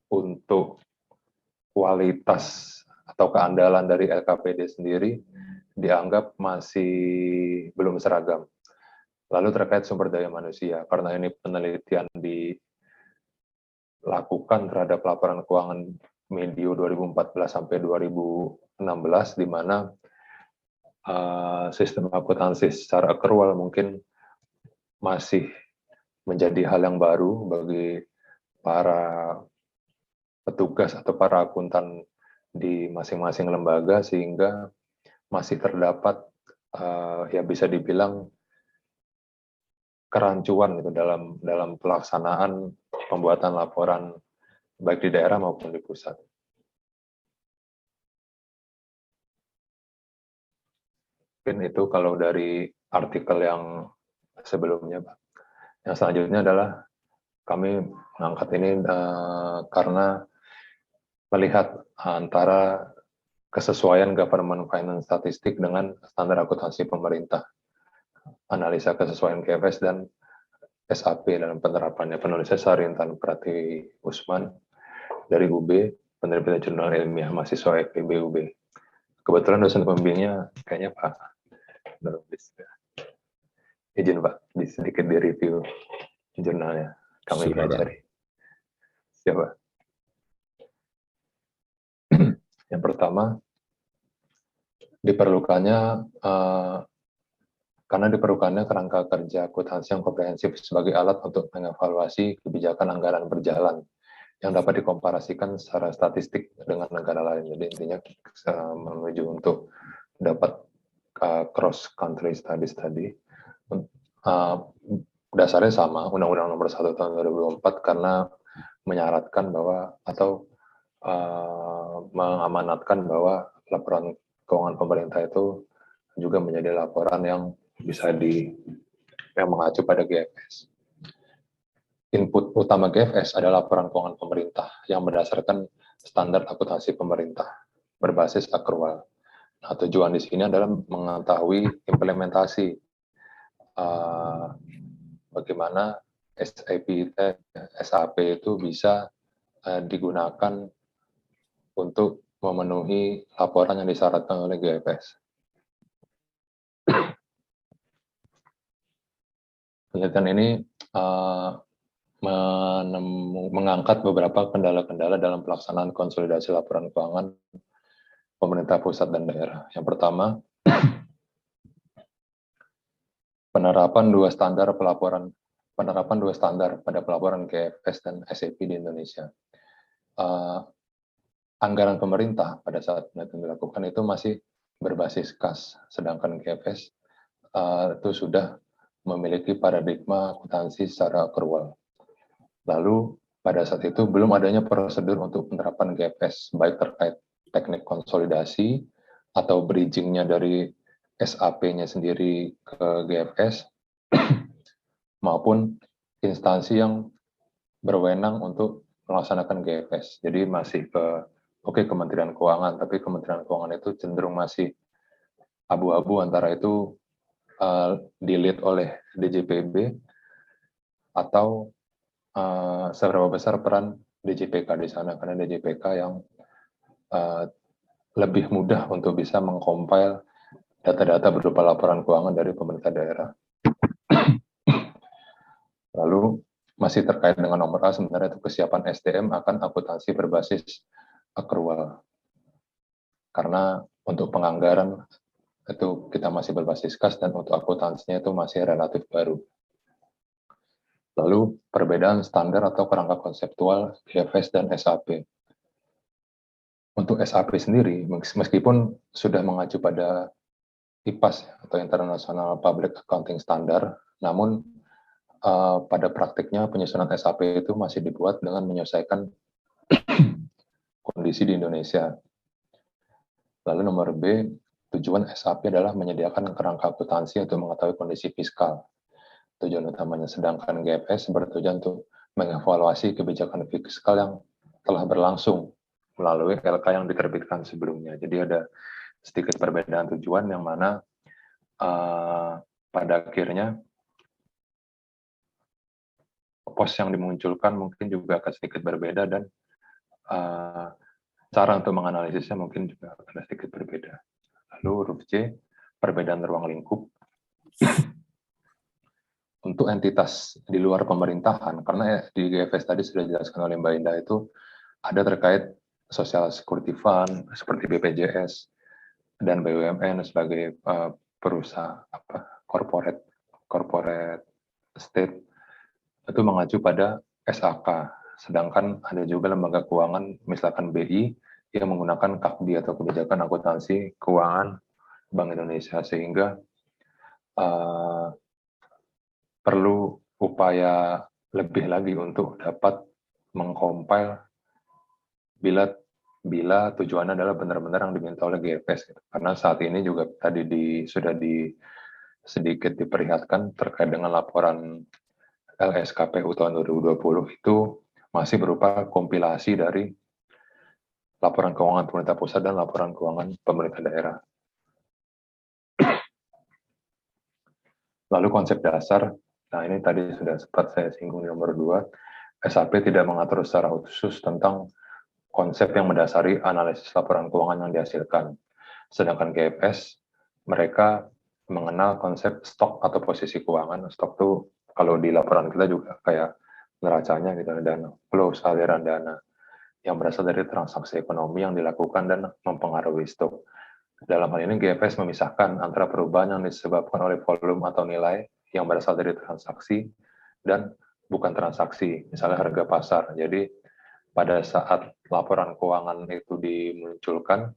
Speaker 3: untuk kualitas atau keandalan dari LKPD sendiri dianggap masih belum seragam. Lalu terkait sumber daya manusia, karena ini penelitian dilakukan terhadap laporan keuangan medio 2014 sampai 2016, di mana sistem akuntansi secara akrual mungkin masih menjadi hal yang baru bagi para petugas atau para akuntan di masing-masing lembaga, sehingga masih terdapat ya bisa dibilang kerancuan gitu dalam pelaksanaan pembuatan laporan baik di daerah maupun di pusat. Mungkin itu kalau dari artikel yang sebelumnya, Pak. Yang selanjutnya adalah kami mengangkat ini karena melihat antara kesesuaian government finance statistik dengan standar akuntansi pemerintah, analisa kesesuaian GFS dan SAP dalam penerapannya. Penulisnya Sarintan Pratiwi Usman dari UB, penerbit jurnal ilmiah mahasiswa FEB UB. Kebetulan dosen pembimbingnya kayaknya Pak Nurubis. Izin Pak, sedikit di review jurnalnya. Kami pelajari. Siapa? Yang pertama, karena diperlukannya kerangka kerja akuntansi yang komprehensif sebagai alat untuk mengevaluasi kebijakan anggaran berjalan yang dapat dikomparasikan secara statistik dengan negara lain. Jadi intinya menuju untuk dapat cross country studies tadi. Dasarnya sama, Undang-Undang Nomor 1 Tahun 2004, karena menyaratkan bahwa atau mengamanatkan bahwa laporan keuangan pemerintah itu juga menjadi laporan yang bisa yang mengacu pada GFS. Input utama GFS adalah laporan keuangan pemerintah yang berdasarkan standar akuntansi pemerintah berbasis akrual. Nah, tujuan di sini adalah mengetahui implementasi bagaimana SAP itu bisa digunakan untuk memenuhi laporan yang disyaratkan oleh GFS. Penelitian ini mengangkat beberapa kendala-kendala dalam pelaksanaan konsolidasi laporan keuangan pemerintah pusat dan daerah. Yang pertama, penerapan dua standar pada pelaporan GFS dan SAP di Indonesia. Anggaran pemerintah pada saat penelitian dilakukan itu masih berbasis kas, sedangkan GFS itu sudah memiliki paradigma akuntansi secara akrual. Lalu pada saat itu belum adanya prosedur untuk penerapan GFS, baik terkait teknik konsolidasi atau bridging-nya dari SAP-nya sendiri ke GFS, maupun instansi yang berwenang untuk melaksanakan GFS. Jadi masih Kementerian Keuangan, tapi Kementerian Keuangan itu cenderung masih abu-abu antara itu di-lead oleh DJPB atau seberapa besar peran DJPK di sana, karena DJPK yang lebih mudah untuk bisa mengcompile data-data berupa laporan keuangan dari pemerintah daerah. Lalu masih terkait dengan nomor A sebenarnya itu kesiapan SDM akan akuntansi berbasis accrual. Karena untuk penganggaran itu kita masih berbasis kas dan untuk akuntansinya itu masih relatif baru. Lalu perbedaan standar atau kerangka konseptual GFS dan SAP. Untuk SAP sendiri, meskipun sudah mengacu pada IPAS atau International Public Accounting Standard, namun pada praktiknya penyusunan SAP itu masih dibuat dengan menyesuaikan kondisi di Indonesia. Lalu nomor B, tujuan SAP adalah menyediakan kerangka akuntansi untuk mengetahui kondisi fiskal. Tujuan utamanya, sedangkan GFS bertujuan untuk mengevaluasi kebijakan fiskal yang telah berlangsung melalui LK yang diterbitkan sebelumnya. Jadi ada sedikit perbedaan tujuan yang mana pada akhirnya pos yang dimunculkan mungkin juga akan sedikit berbeda dan cara untuk menganalisisnya mungkin juga akan sedikit berbeda. Lalu huruf C, perbedaan ruang lingkup. Untuk entitas di luar pemerintahan, karena di GFS tadi sudah dijelaskan oleh Mbak Indah itu ada terkait Social Security Fund seperti BPJS dan BUMN sebagai perusahaan corporate state itu mengacu pada SAK. Sedangkan ada juga lembaga keuangan misalkan BI yang menggunakan KAKBI atau kebijakan akuntansi keuangan Bank Indonesia, sehingga perlu upaya lebih lagi untuk dapat mengcompile bila tujuannya adalah benar-benar yang diminta oleh GFS. Karena saat ini juga tadi sudah sedikit diperlihatkan terkait dengan laporan LSKPU tahun 2020 itu masih berupa kompilasi dari laporan keuangan pemerintah pusat dan laporan keuangan pemerintah daerah. Lalu konsep dasar. Nah, ini tadi sudah sempat saya singgung di nomor 2. SAP tidak mengatur secara khusus tentang konsep yang mendasari analisis laporan keuangan yang dihasilkan. Sedangkan GFS, mereka mengenal konsep stok atau posisi keuangan. Stok itu kalau di laporan kita juga kayak neracanya gitu, dana, flows, aliran dana yang berasal dari transaksi ekonomi yang dilakukan dan mempengaruhi stok. Dalam hal ini GFS memisahkan antara perubahan yang disebabkan oleh volume atau nilai yang berasal dari transaksi dan bukan transaksi, misalnya harga pasar. Jadi pada saat laporan keuangan itu dimunculkan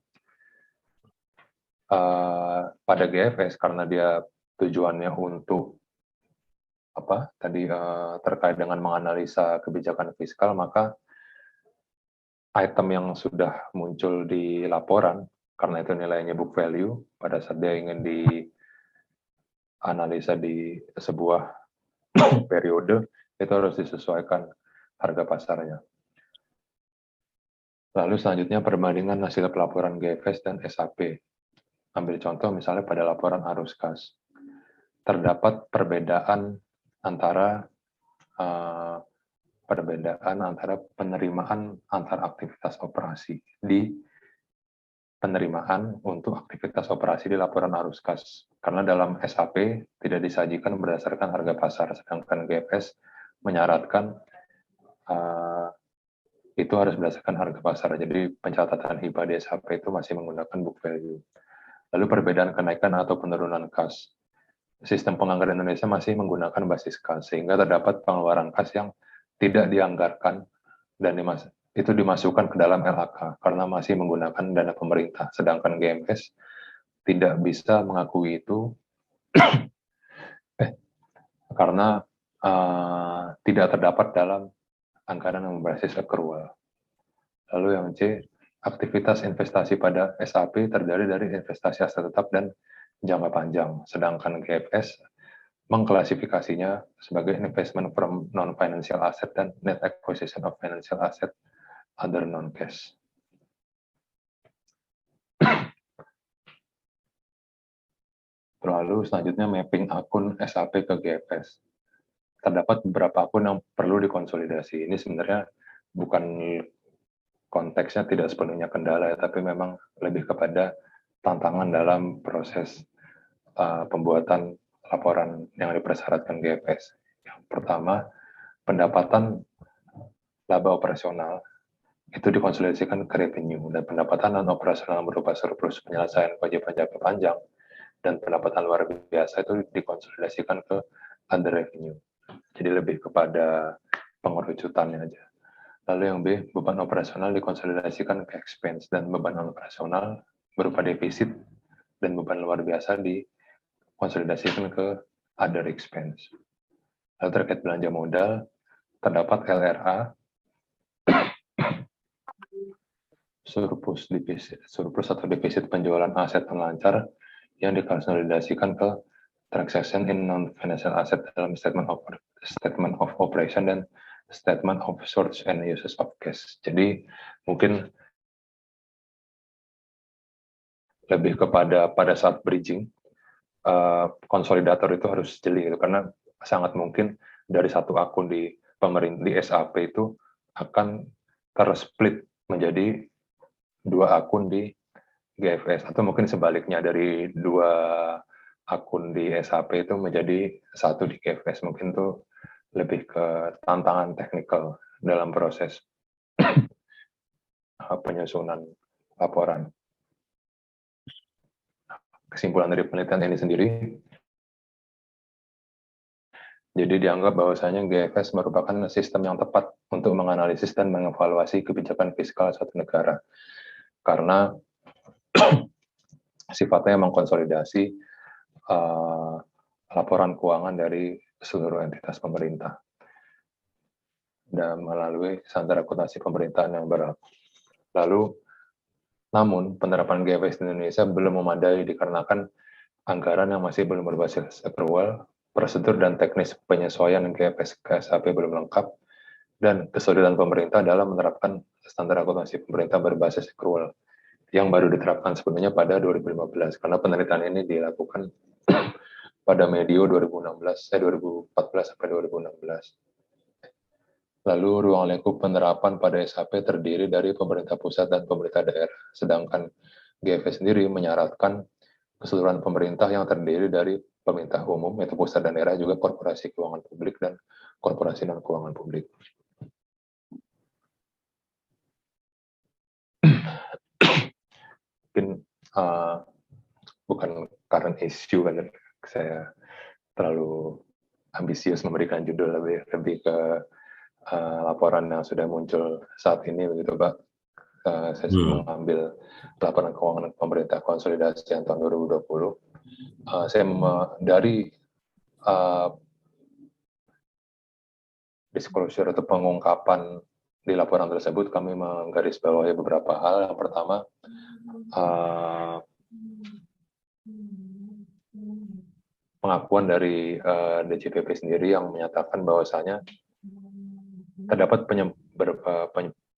Speaker 3: pada GFS, karena dia tujuannya untuk terkait dengan menganalisa kebijakan fiskal, maka item yang sudah muncul di laporan, karena itu nilainya book value, pada saat dia ingin dianalisa di sebuah periode, itu harus disesuaikan harga pasarnya. Lalu selanjutnya perbandingan hasil pelaporan GFS dan SAP. Ambil contoh misalnya pada laporan arus kas. Terdapat perbedaan antara penerimaan antar aktivitas operasi di penerimaan untuk aktivitas operasi di laporan arus kas. Karena dalam SAP tidak disajikan berdasarkan harga pasar, sedangkan GFS menyaratkan itu harus berdasarkan harga pasar. Jadi pencatatan hibah di SAP itu masih menggunakan book value. Lalu perbedaan kenaikan atau penurunan kas. Sistem penganggaran Indonesia masih menggunakan basis kas, sehingga terdapat pengeluaran kas yang tidak dianggarkan dan itu dimasukkan ke dalam LHK karena masih menggunakan dana pemerintah. Sedangkan GMS tidak bisa mengakui itu karena tidak terdapat dalam anggaran yang berbasis accrual. Lalu yang C, aktivitas investasi pada SAP terdiri dari investasi aset tetap dan jangka panjang, sedangkan GFS mengklasifikasinya sebagai investment from non-financial asset dan net acquisition of financial asset other non-cash. Lalu selanjutnya mapping akun SAP ke GFS. Terdapat beberapa akun yang perlu dikonsolidasi. Ini sebenarnya bukan konteksnya tidak sepenuhnya kendala, ya, tapi memang lebih kepada tantangan dalam proses pembuatan laporan yang dipersyaratkan GFS. Yang pertama, pendapatan laba operasional itu dikonsolidasikan ke revenue, dan pendapatan non operasional berupa surplus penyelesaian kewajiban jangka panjang dan pendapatan luar biasa itu dikonsolidasikan ke other revenue. Jadi lebih kepada pengerucutannya aja. Lalu yang B, beban operasional dikonsolidasikan ke expense, dan beban non operasional berupa defisit dan beban luar biasa dikonsolidasikan ke other expense. Lalu terkait belanja modal, terdapat LRA, surplus atau defisit penjualan aset pelancar yang dikonsolidasikan ke transaction in non-financial asset dalam statement of operation dan statement of source and uses of cash. Jadi mungkin lebih kepada pada saat bridging, konsolidator itu harus jeli gitu, karena sangat mungkin dari satu akun di pemerintah di SAP itu akan tersplit menjadi dua akun di GFS, atau mungkin sebaliknya dari dua akun di SAP itu menjadi satu di GFS. Mungkin itu lebih ke tantangan teknikal dalam proses penyusunan laporan. Kesimpulan dari penelitian ini sendiri, jadi dianggap bahwasanya GFS merupakan sistem yang tepat untuk menganalisis dan mengevaluasi kebijakan fiskal suatu negara, karena sifatnya mengkonsolidasi laporan keuangan dari seluruh entitas pemerintah dan melalui standar akuntansi pemerintahan yang berlaku. Lalu, namun penerapan GFS di Indonesia belum memadai dikarenakan anggaran yang masih belum berbasis accrual, prosedur dan teknis penyesuaian GFS ke SAP belum lengkap, dan kesulitan pemerintah dalam menerapkan standar akuntansi pemerintah berbasis accrual yang baru diterapkan sebelumnya pada 2015, karena penelitian ini dilakukan pada medio 2014 sampai 2016. Lalu ruang lingkup penerapan pada SAP terdiri dari pemerintah pusat dan pemerintah daerah, sedangkan GFS sendiri menyaratkan keseluruhan pemerintah yang terdiri dari pemerintah umum, yaitu pusat dan daerah, juga korporasi keuangan publik dan korporasi non keuangan publik. Mungkin bukan current issue kan, saya terlalu ambisius memberikan judul, lebih ke laporan yang sudah muncul saat ini, begitu Pak. Saya mengambil laporan keuangan pemerintah konsolidasi yang tahun 2020. Saya dari disclosure atau pengungkapan di laporan tersebut, kami menggarisbawahi beberapa hal. Yang pertama, pengakuan dari DJPP sendiri yang menyatakan bahwasanya terdapat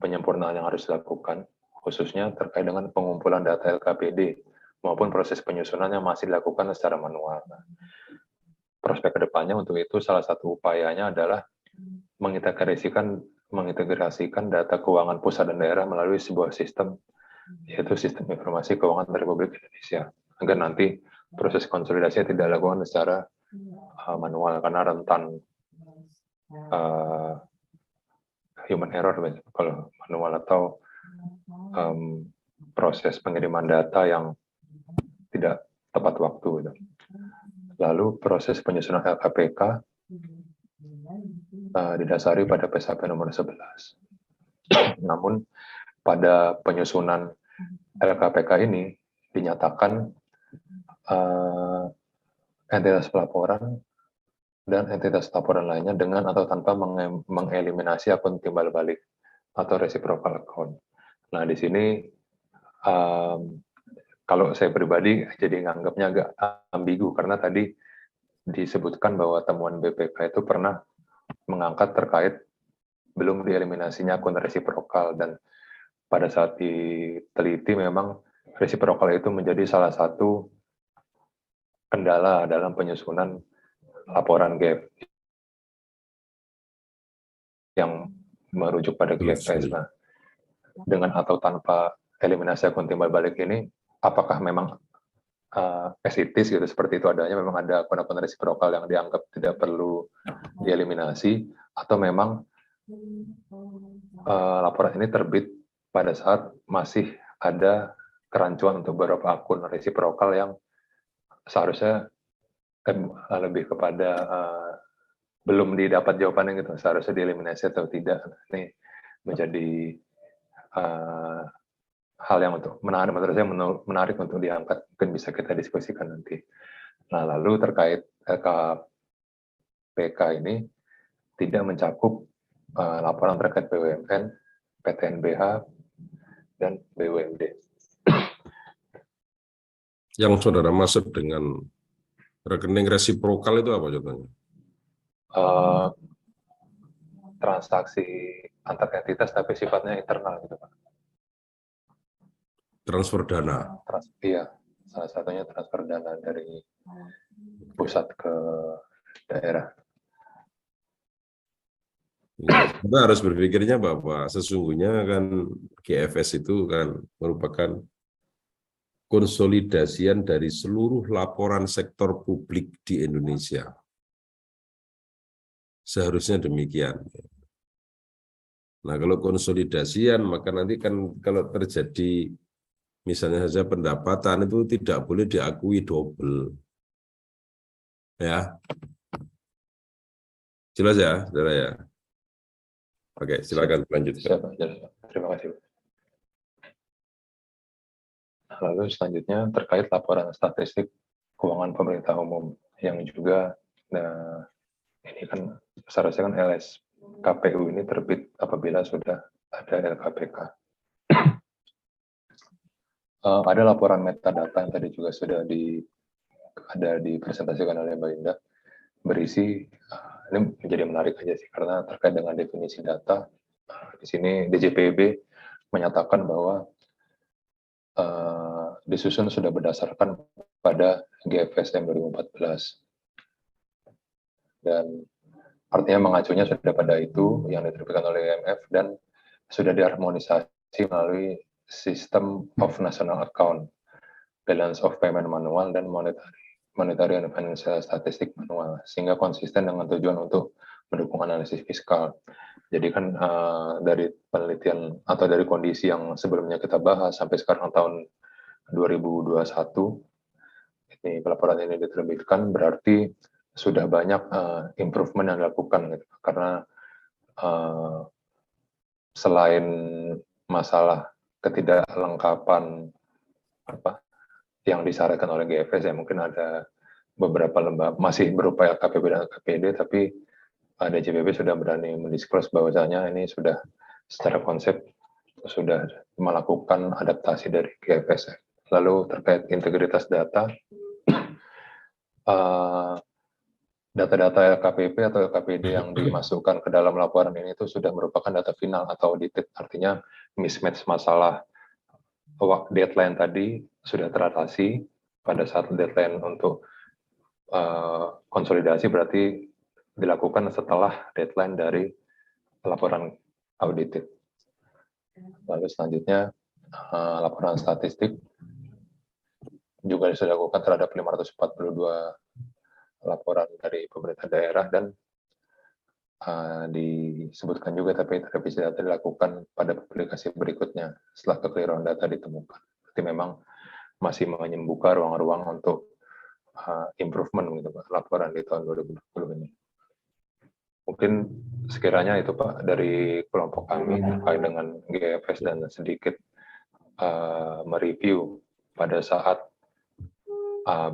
Speaker 3: penyempurnaan yang harus dilakukan, khususnya terkait dengan pengumpulan data LKPD maupun proses penyusunan yang masih dilakukan secara manual. Prospek kedepannya untuk itu, salah satu upayanya adalah mengintegrasikan data keuangan pusat dan daerah melalui sebuah sistem, yaitu Sistem Informasi Keuangan Republik Indonesia, agar nanti proses konsolidasinya tidak dilakukan secara manual, karena rentan human error kalau manual, atau proses pengiriman data yang tidak tepat waktu gitu. Lalu proses penyusunan LKPK didasari pada PSAP nomor 11. Namun pada penyusunan LKPK ini dinyatakan entitas pelaporan dan entitas laporan lainnya dengan atau tanpa mengeliminasi akun timbal balik atau reciprocal account. Nah, di sini kalau saya pribadi jadi nganggapnya agak ambigu, karena tadi disebutkan bahwa temuan BPK itu pernah mengangkat terkait belum dieliminasinya akun reciprocal, dan pada saat diteliti memang reciprocal itu menjadi salah satu kendala dalam penyusunan laporan GFS yang merujuk pada GFS. Nah, dengan atau tanpa eliminasi akun timbal balik ini, apakah memang esitis gitu, seperti itu adanya, memang ada akun-akun reciprocal yang dianggap tidak perlu dieliminasi, atau memang laporan ini terbit pada saat masih ada kerancuan untuk beberapa akun resiprokal yang seharusnya lebih kepada belum didapat jawabannya gitu, seharusnya dieliminasi atau tidak. Ini menjadi hal yang untuk menarik, menurut saya menarik untuk diangkat, mungkin bisa kita diskusikan nanti. Nah, lalu terkait LKPK ini tidak mencakup laporan terkait BUMN, PTNBH, dan BUMD.
Speaker 2: Yang saudara maksud dengan rekening resiprokal itu apa contohnya?
Speaker 3: Transaksi antar entitas tapi sifatnya internal gitu Pak.
Speaker 2: Transfer dana.
Speaker 3: Iya, salah satunya transfer dana dari pusat ke daerah.
Speaker 2: Kita harus berpikirnya bahwa sesungguhnya kan GFS itu kan merupakan konsolidasian dari seluruh laporan sektor publik di Indonesia. Seharusnya demikian. Nah, kalau konsolidasian, maka nanti kan kalau terjadi misalnya saja pendapatan itu tidak boleh diakui double. Ya. Jelas ya, saudara ya? Oke, silakan lanjutkan.
Speaker 3: Terima kasih. Lalu selanjutnya terkait laporan statistik keuangan pemerintah umum yang juga ini kan seharusnya kan LSKPU ini terbit apabila sudah ada LKPK. Ada laporan metadata yang tadi juga sudah ada dipresentasikan oleh Mbak Indah, berisi ini menjadi menarik aja sih karena terkait dengan definisi data. Di sini DJPB menyatakan bahwa disusun sudah berdasarkan pada GFSM 2014 dan artinya mengacunya sudah pada itu yang diterbitkan oleh IMF dan sudah diharmonisasi melalui System of National Account, Balance of Payment Manual, dan Monetary and Financial Statistic Manual, sehingga konsisten dengan tujuan untuk mendukung analisis fiskal. Jadi kan dari penelitian atau dari kondisi yang sebelumnya kita bahas sampai sekarang tahun 2021, ini pelaporan ini diterbitkan berarti sudah banyak improvement yang dilakukan gitu. Karena selain masalah ketidaklengkapan yang disyaratkan oleh GFS, ya mungkin ada beberapa lembaga masih berupaya KPB dan KPD, tapi DJPB sudah berani mendisclose bahwasanya ini sudah secara konsep sudah melakukan adaptasi dari GFS. Lalu terkait integritas data, data-data LKPP atau LKPD yang dimasukkan ke dalam laporan ini itu sudah merupakan data final atau audited, artinya mismatch masalah deadline tadi sudah teratasi pada saat deadline untuk konsolidasi berarti dilakukan setelah deadline dari laporan audited. Lalu selanjutnya laporan statistik juga sudah dilakukan terhadap 542 laporan dari pemerintah daerah dan disebutkan juga tapi revisi data dilakukan pada publikasi berikutnya setelah kekeliruan data ditemukan. Berarti memang masih membuka ruang-ruang untuk improvement gitu Pak, laporan di tahun 2020 ini. Mungkin sekiranya itu Pak dari kelompok kami terkait dengan GFS dan sedikit mereview pada saat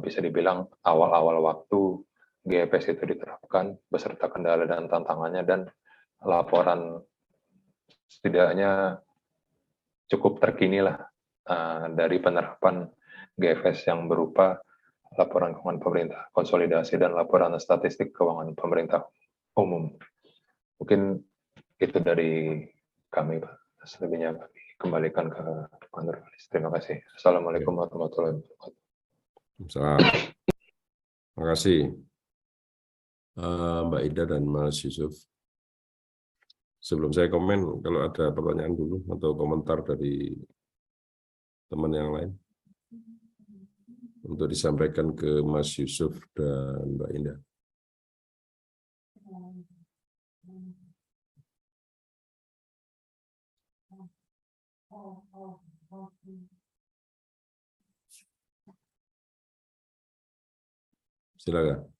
Speaker 3: bisa dibilang awal-awal waktu GFS itu diterapkan beserta kendala dan tantangannya, dan laporan setidaknya cukup terkini lah dari penerapan GFS yang berupa laporan keuangan pemerintah konsolidasi dan laporan statistik keuangan pemerintah umum. Mungkin itu dari kami Pak. Selebihnya kami kembalikan ke Pak Nurwalis. Terima kasih. Assalamualaikum warahmatullahi wabarakatuh.
Speaker 2: Terima kasih Mbak Ida dan Mas Yusuf. Sebelum saya komen, kalau ada pertanyaan dulu atau komentar dari teman yang lain untuk disampaikan ke Mas Yusuf dan Mbak Indah. Silakan.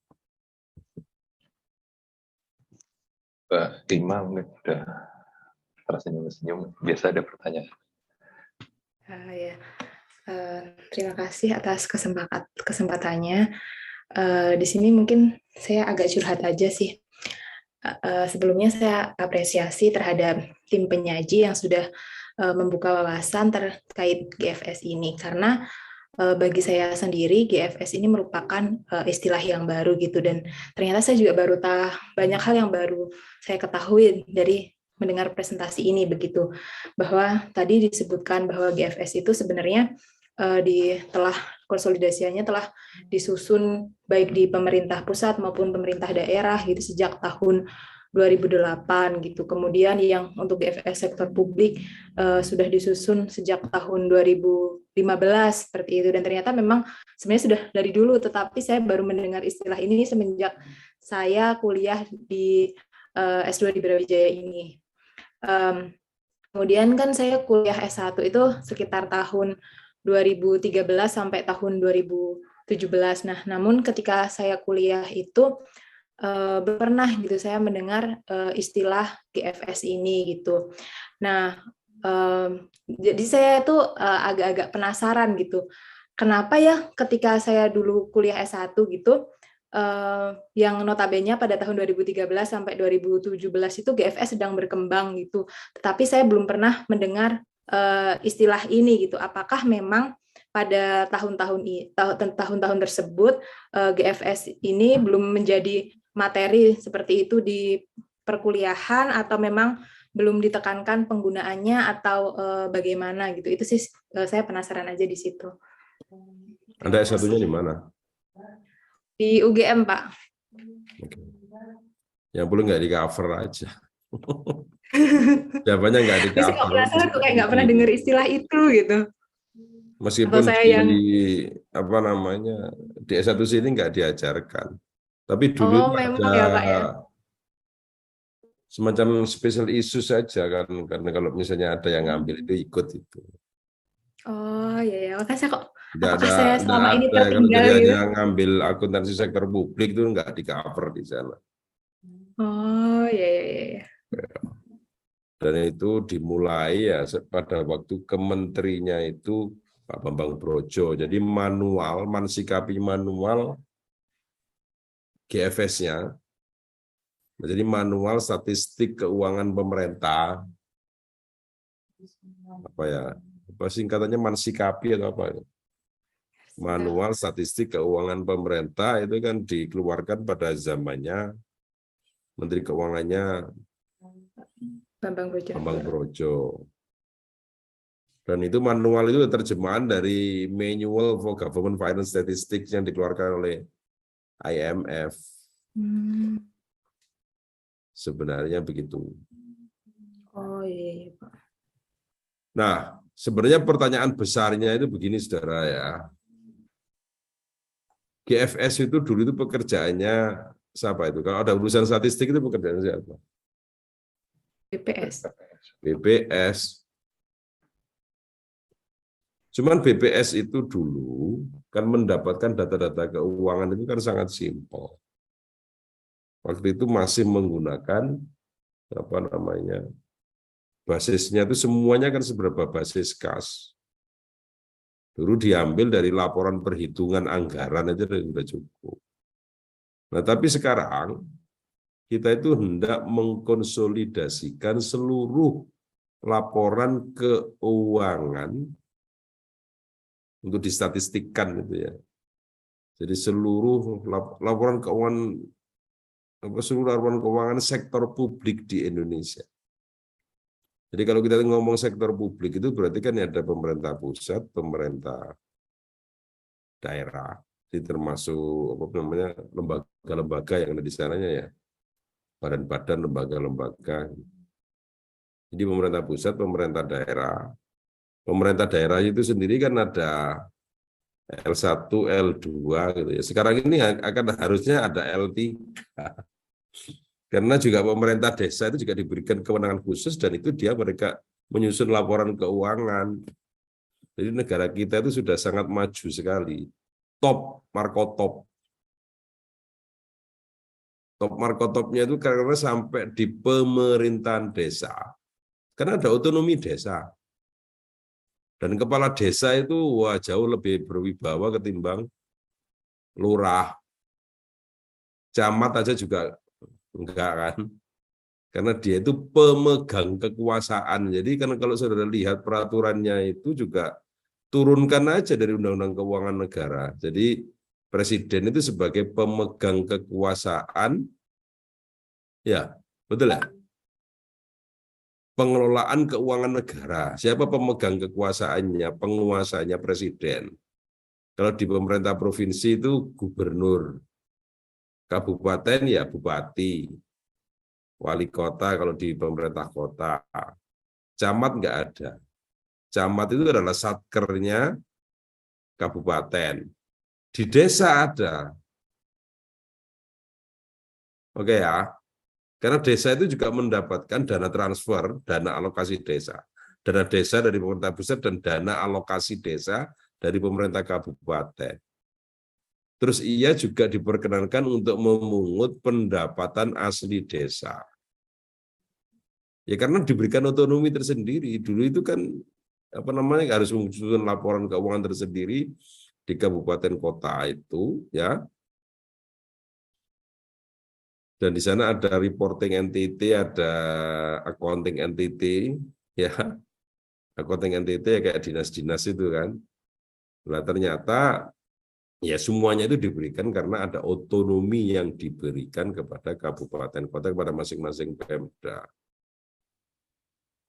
Speaker 3: Mbak Dima mungkin udah tersenyum-senyum, biasa ada pertanyaan.
Speaker 5: Ya. Terima kasih atas kesempatannya. Di sini mungkin saya agak curhat aja sih. Sebelumnya saya apresiasi terhadap tim penyaji yang sudah membuka wawasan terkait GFS ini, karena bagi saya sendiri GFS ini merupakan istilah yang baru gitu, dan ternyata saya juga baru tahu banyak hal yang baru saya ketahui dari mendengar presentasi ini begitu, bahwa tadi disebutkan bahwa GFS itu sebenarnya telah konsolidasinya telah disusun baik di pemerintah pusat maupun pemerintah daerah gitu sejak tahun 2008 gitu. Kemudian yang untuk GFS sektor publik sudah disusun sejak tahun 2015 seperti itu, dan ternyata memang sebenarnya sudah dari dulu, tetapi saya baru mendengar istilah ini semenjak saya kuliah di S2 di Brawijaya ini. Kemudian kan saya kuliah S1 itu sekitar tahun 2013 sampai tahun 2017. Nah, namun ketika saya kuliah itu pernah gitu saya mendengar istilah GFS ini gitu. Nah, jadi saya tuh agak-agak penasaran gitu. Kenapa ya ketika saya dulu kuliah S1 gitu, yang notabene pada tahun 2013 sampai 2017 itu GFS sedang berkembang gitu. Tetapi saya belum pernah mendengar istilah ini gitu. Apakah memang pada tahun-tahun tersebut GFS ini belum menjadi materi seperti itu di perkuliahan, atau memang belum ditekankan penggunaannya, atau bagaimana gitu. Itu sih saya penasaran aja di situ.
Speaker 2: Anda S1-nya di mana?
Speaker 5: Di UGM, Pak.
Speaker 2: Oke. Ya boleh nggak di cover aja. Jawabannya nggak di
Speaker 5: Saya kok
Speaker 2: cover.
Speaker 5: penasaran kok kayak nggak pernah dengar istilah itu gitu.
Speaker 2: Meskipun
Speaker 5: saya
Speaker 2: di
Speaker 5: yang
Speaker 2: apa namanya di S1 sini nggak diajarkan, tapi dulu itu
Speaker 5: memang
Speaker 2: ada
Speaker 5: ya, Pak ya.
Speaker 2: semacam special issue saja kan, karena kalau misalnya ada yang ngambil itu ikut itu.
Speaker 5: Oh iya ya, makanya saya kok
Speaker 2: Nggak
Speaker 5: apakah
Speaker 2: ada,
Speaker 5: saya
Speaker 2: nggak
Speaker 5: selama ini
Speaker 2: ada. Kalau
Speaker 5: tertinggal
Speaker 2: jadi
Speaker 5: gitu?
Speaker 2: hanya ngambil akuntansi sektor publik itu nggak di cover di sana.
Speaker 5: Oh iya iya iya.
Speaker 2: Dan itu dimulai ya pada waktu kementerinya itu Pak Bambang Brojo. Jadi manual, mensikapi manual GFS-nya. Jadi manual statistik keuangan pemerintah. Apa ya? Apa singkatannya mensikapi atau apa? Manual statistik keuangan pemerintah itu kan dikeluarkan pada zamannya Menteri Keuangannya Bambang Brojo. Dan itu manual itu terjemahan dari Manual for Government Finance Statistics yang dikeluarkan oleh IMF. Sebenarnya begitu.
Speaker 5: Oh iya, Pak.
Speaker 2: Nah, sebenarnya pertanyaan besarnya itu begini, saudara ya. GFS itu dulu itu pekerjaannya siapa itu? Kalau ada urusan statistik itu pekerjaan siapa?
Speaker 5: BPS.
Speaker 2: BPS. Cuman BPS itu dulu kan mendapatkan data-data keuangan itu kan sangat simpel. Waktu itu masih menggunakan apa namanya, basisnya itu semuanya kan seberapa basis kas. Dulu diambil dari laporan perhitungan anggaran itu sudah cukup. Nah, tapi sekarang kita itu hendak mengkonsolidasikan seluruh laporan keuangan untuk distatistikkan gitu ya. Jadi seluruh laporan keuangan, seluruh laporan keuangan sektor publik di Indonesia. Jadi kalau kita ngomong sektor publik itu berarti kan ada pemerintah pusat, pemerintah daerah, jadi termasuk apa namanya lembaga-lembaga yang ada di sananya ya, badan-badan, lembaga-lembaga. Jadi pemerintah pusat, pemerintah daerah itu sendiri kan ada L1, L2 gitu ya. Sekarang ini akan harusnya ada L3. Karena juga pemerintah desa itu juga diberikan kewenangan khusus dan itu mereka menyusun laporan keuangan. Jadi negara kita itu sudah sangat maju sekali. Top markotop. Top markotopnya itu karena sampai di pemerintahan desa. Karena ada otonomi desa. Dan kepala desa itu jauh lebih berwibawa ketimbang lurah. Camat aja juga enggak kan. Karena dia itu pemegang kekuasaan. Jadi kalau saudara lihat peraturannya itu juga turunkan aja dari Undang-Undang Keuangan Negara. Jadi presiden itu sebagai pemegang kekuasaan, ya betul ya. Pengelolaan keuangan negara. Siapa pemegang kekuasaannya? Penguasanya presiden. Kalau di pemerintah provinsi itu gubernur. Kabupaten ya bupati. Wali kota kalau di pemerintah kota. Camat nggak ada. Camat itu adalah satkernya kabupaten. Di desa ada. Oke ya. Karena desa itu juga mendapatkan dana transfer, dana alokasi desa. Dana desa dari pemerintah pusat dan dana alokasi desa dari pemerintah kabupaten. Terus ia juga diperkenankan untuk memungut pendapatan asli desa. Ya karena diberikan otonomi tersendiri. Dulu itu kan harus menyusun laporan keuangan tersendiri di kabupaten kota itu, ya. Dan di sana ada reporting entity, ada accounting entity, ya. Accounting entity ya kayak dinas-dinas itu kan. Nah, ternyata ya semuanya itu diberikan karena ada otonomi yang diberikan kepada kabupaten kota, kepada masing-masing Pemda.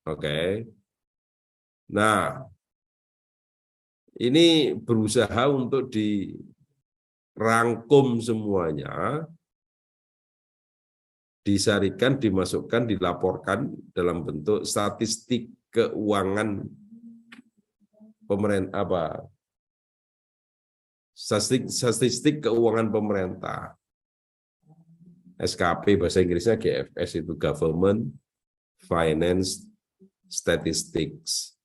Speaker 2: Oke. Nah, ini berusaha untuk dirangkum semuanya, disarikan, dimasukkan, dilaporkan dalam bentuk statistik keuangan pemerintah, statistik keuangan pemerintah. SKP bahasa Inggrisnya GFS itu Government Finance Statistics.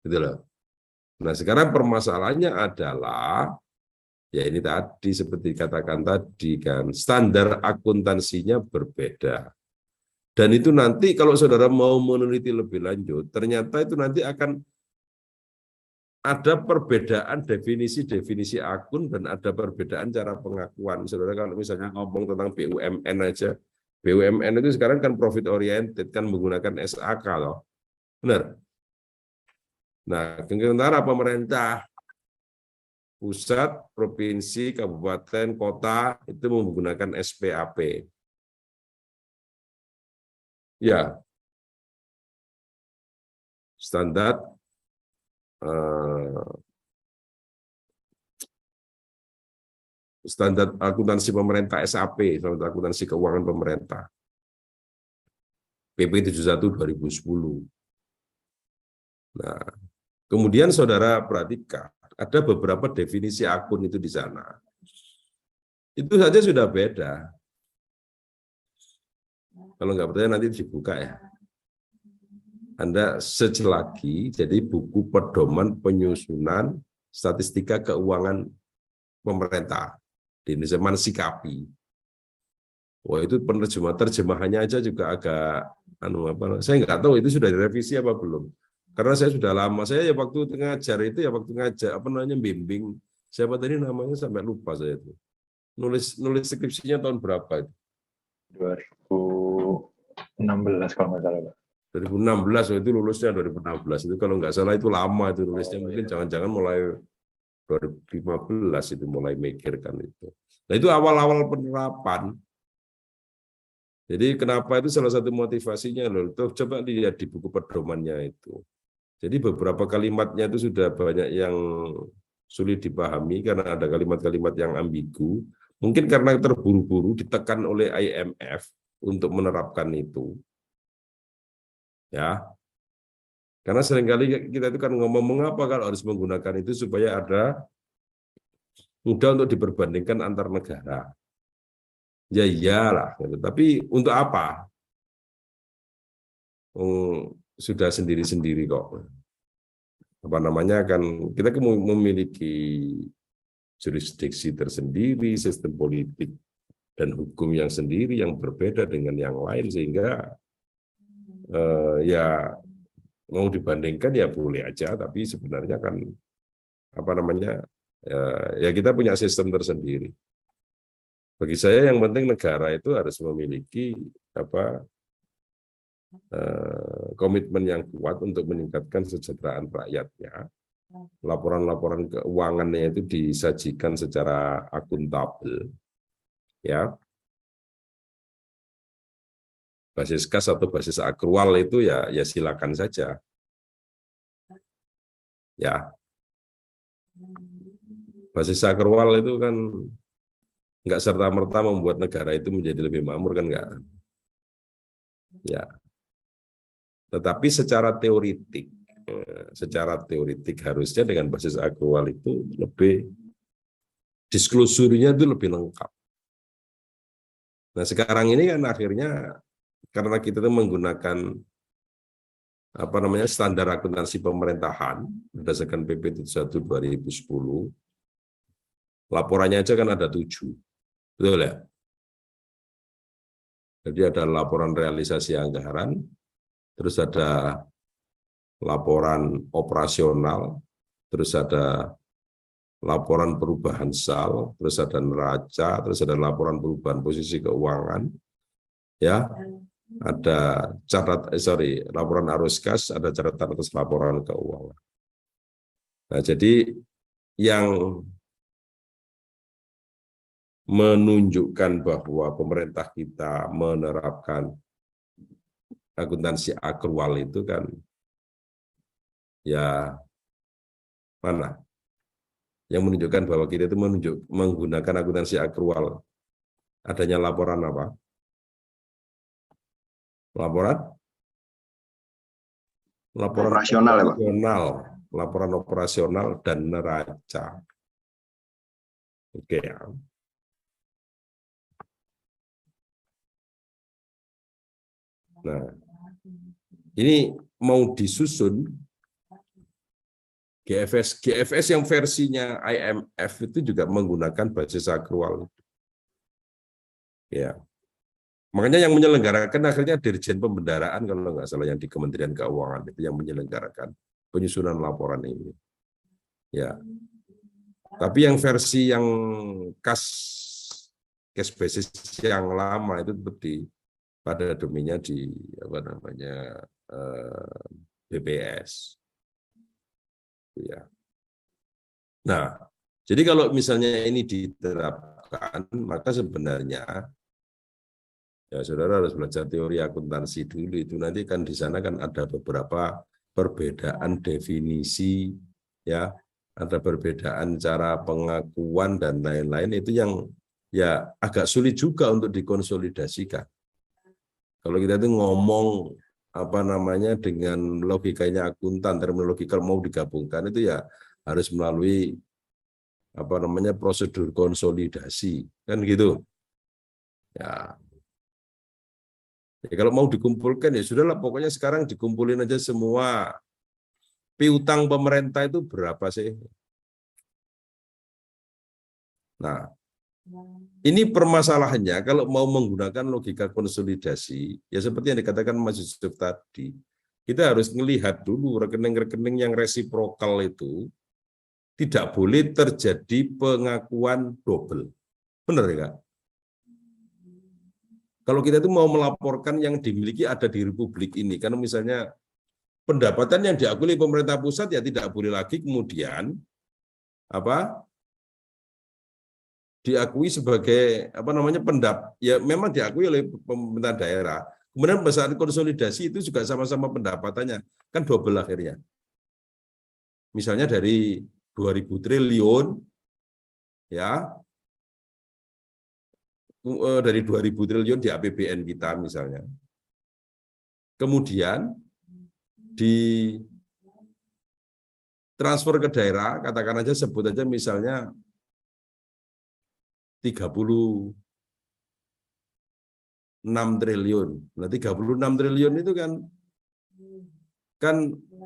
Speaker 2: Gitu loh. Nah, sekarang permasalahannya adalah ya ini tadi seperti dikatakan tadi kan, standar akuntansinya berbeda. Dan itu nanti kalau saudara mau meneliti lebih lanjut, ternyata itu nanti akan ada perbedaan definisi-definisi akun dan ada perbedaan cara pengakuan. Saudara kalau misalnya ngomong tentang BUMN aja, BUMN itu sekarang kan profit oriented, kan menggunakan SAK loh. Benar? Nah, sementara pemerintah pusat, provinsi, kabupaten, kota itu menggunakan SPAP. Ya, standar standar akuntansi pemerintah SAP, standar akuntansi keuangan pemerintah. PP 71 2010. Nah, kemudian saudara perhatikan, ada beberapa definisi akun itu di sana. Itu saja sudah beda. Kalau nggak percaya nanti dibuka ya. Anda search lagi, jadi buku pedoman penyusunan statistika keuangan pemerintah di Indonesia, Mansikapi. Wah, itu terjemahannya aja juga agak saya nggak tahu itu sudah direvisi apa belum. Karena saya sudah lama, saya ya waktu ngajar itu ya waktu ngajar bimbing siapa tadi namanya sampai lupa saya itu. Nulis skripsinya tahun berapa itu?
Speaker 3: 2016 kalau nggak salah, Pak.
Speaker 2: 2016 itu lulusnya 2016 itu kalau nggak salah itu lama itu nulisnya, mungkin jangan-jangan mulai 2015 itu mulai mikirkan itu. Nah itu awal-awal penerapan. Jadi kenapa itu salah satu motivasinya loh. Coba lihat di buku pedomannya itu. Jadi beberapa kalimatnya itu sudah banyak yang sulit dipahami karena ada kalimat-kalimat yang ambigu. Mungkin karena terburu-buru ditekan oleh IMF untuk menerapkan itu. Ya. Karena seringkali kita itu kan ngomong mengapa kalau harus menggunakan itu supaya ada mudah untuk diperbandingkan antar negara. Ya iyalah, gitu. Tapi untuk apa? Sudah sendiri-sendiri kok. Apa namanya kan kita memiliki jurisdiksi tersendiri, sistem politik dan hukum yang sendiri yang berbeda dengan yang lain sehingga ya mau dibandingkan ya boleh aja, tapi sebenarnya kan apa namanya ya kita punya sistem tersendiri. Bagi saya yang penting negara itu harus memiliki apa komitmen yang kuat untuk meningkatkan kesejahteraan rakyatnya. Laporan-laporan keuangannya itu disajikan secara akuntabel, ya. Basis kas atau basis akrual itu ya silakan saja, ya. Basis akrual itu kan nggak serta-merta membuat negara itu menjadi lebih makmur, kan nggak, ya. Tetapi secara teoritik harusnya dengan basis akrual itu lebih disclosure-nya itu lebih lengkap. Nah sekarang ini kan akhirnya karena kita itu menggunakan apa namanya standar akuntansi pemerintahan berdasarkan PP 71 2010, laporannya aja kan ada 7, betul ya? Jadi ada laporan realisasi anggaran, terus ada laporan operasional, terus ada laporan perubahan SAL, terus ada neraca, terus ada laporan perubahan posisi keuangan, ya, ada laporan arus kas, ada catatan atas laporan keuangan. Nah, jadi yang menunjukkan bahwa pemerintah kita menerapkan akuntansi akrual itu kan ya mana? Yang menunjukkan bahwa kita itu menggunakan akuntansi akrual adanya laporan apa? Laporan
Speaker 6: operasional, ya, Pak.
Speaker 2: Laporan operasional dan neraca. Oke ya. Nah, ini mau disusun GFS yang versinya IMF itu juga menggunakan basis akrual. Ya. Makanya yang menyelenggarakan akhirnya Dirjen Pembendaraan kalau nggak salah yang di Kementerian Keuangan itu yang menyelenggarakan penyusunan laporan ini. Ya. Tapi yang versi yang cash basis yang lama itu tetap pada domainnya di apa namanya BPS. Ya. Nah, jadi kalau misalnya ini diterapkan, maka sebenarnya ya saudara harus belajar teori akuntansi dulu. Itu nanti kan di sana kan ada beberapa perbedaan definisi, ya, ada perbedaan cara pengakuan dan lain-lain itu yang ya agak sulit juga untuk dikonsolidasikan. Kalau kita itu ngomong apa namanya dengan logikanya akuntan, terminologi kalau mau digabungkan itu ya harus melalui apa namanya prosedur konsolidasi, kan gitu. Ya. Ya, kalau mau dikumpulkan ya sudahlah, pokoknya sekarang dikumpulin aja semua piutang pemerintah itu berapa sih. Nah, ini permasalahannya kalau mau menggunakan logika konsolidasi, ya seperti yang dikatakan Mas Yusuf tadi, kita harus melihat dulu rekening-rekening yang resiprokal itu tidak boleh terjadi pengakuan double. Benar ya? Kalau kita itu mau melaporkan yang dimiliki ada di Republik ini, karena misalnya pendapatan yang diakui oleh pemerintah pusat ya tidak boleh lagi kemudian apa diakui sebagai apa namanya ya memang diakui oleh pemerintah daerah. Kemudian pada saat konsolidasi itu juga sama-sama pendapatannya kan double akhirnya. Misalnya dari 2.000 triliun ya dari 2.000 triliun di APBN kita misalnya. Kemudian di transfer ke daerah, katakan aja sebut aja misalnya 30 triliun. Nah, 36 triliun itu kan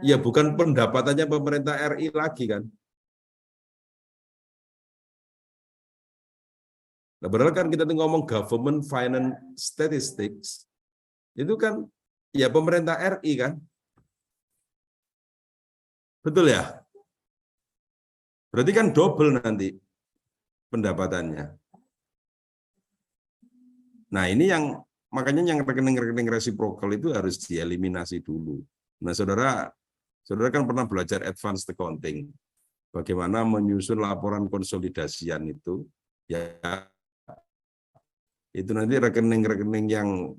Speaker 2: ya bukan pendapatannya pemerintah RI lagi kan. Nah, padahal kan kita ngomong government finance statistics, itu kan ya pemerintah RI kan. Betul ya? Berarti kan double nanti pendapatannya. Nah, ini yang makanya yang rekening-rekening resiprokal itu harus dieliminasi dulu. Nah, saudara kan pernah belajar advanced accounting. Bagaimana menyusun laporan konsolidasian itu, ya itu nanti rekening-rekening yang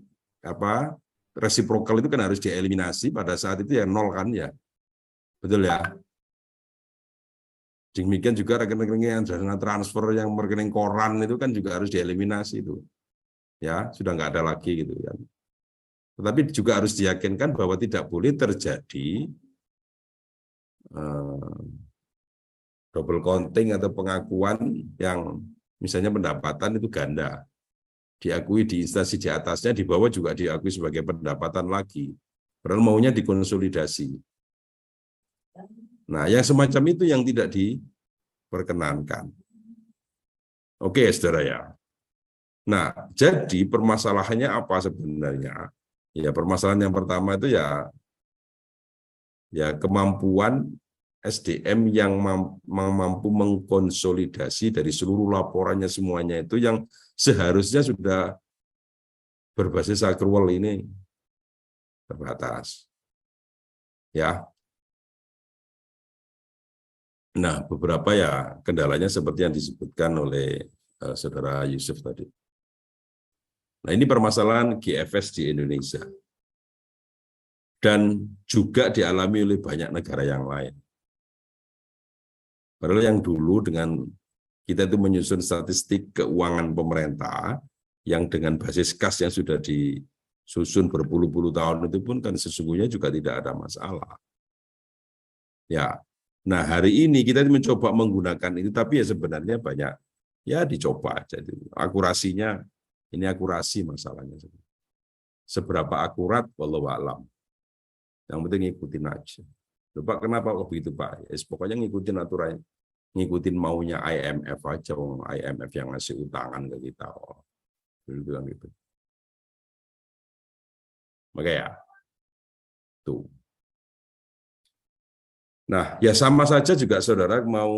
Speaker 2: resiprokal itu kan harus dieliminasi pada saat itu ya nol kan ya. Betul ya? Demikian juga rekening-rekening yang dana transfer yang rekening koran itu kan juga harus dieliminasi itu. Ya, sudah nggak ada lagi gitu kan. Tetapi juga harus diyakinkan bahwa tidak boleh terjadi double counting atau pengakuan yang misalnya pendapatan itu ganda. Diakui di instansi di atasnya, di bawah juga diakui sebagai pendapatan lagi. Padahal maunya dikonsolidasi. Nah, yang semacam itu yang tidak diperkenankan. Oke, saudara ya. Nah, jadi permasalahannya apa sebenarnya? Ya, permasalahan yang pertama itu ya kemampuan SDM yang mampu mengkonsolidasi dari seluruh laporannya semuanya itu yang seharusnya sudah berbasis accrual ini terbatas. Ya. Nah, beberapa ya kendalanya seperti yang disebutkan oleh Saudara Yusuf tadi. Nah, ini permasalahan GFS di Indonesia. Dan juga dialami oleh banyak negara yang lain. Padahal yang dulu dengan kita itu menyusun statistik keuangan pemerintah yang dengan basis kas yang sudah disusun berpuluh-puluh tahun itu pun kan sesungguhnya juga tidak ada masalah. Ya, nah hari ini kita mencoba menggunakan itu, tapi ya sebenarnya banyak ya dicoba aja. Akurasinya, ini akurasi masalahnya. Seberapa akurat, wallahu a'lam. Yang penting ngikutin aja. Pak, kenapa kok begitu Pak? Ya, pokoknya ngikutin aturan, ngikutin maunya IMF aja, IMF yang ngasih utangan ke kita. Dulu bilang gitu. Maka ya, tuh. Nah, ya sama saja juga saudara mau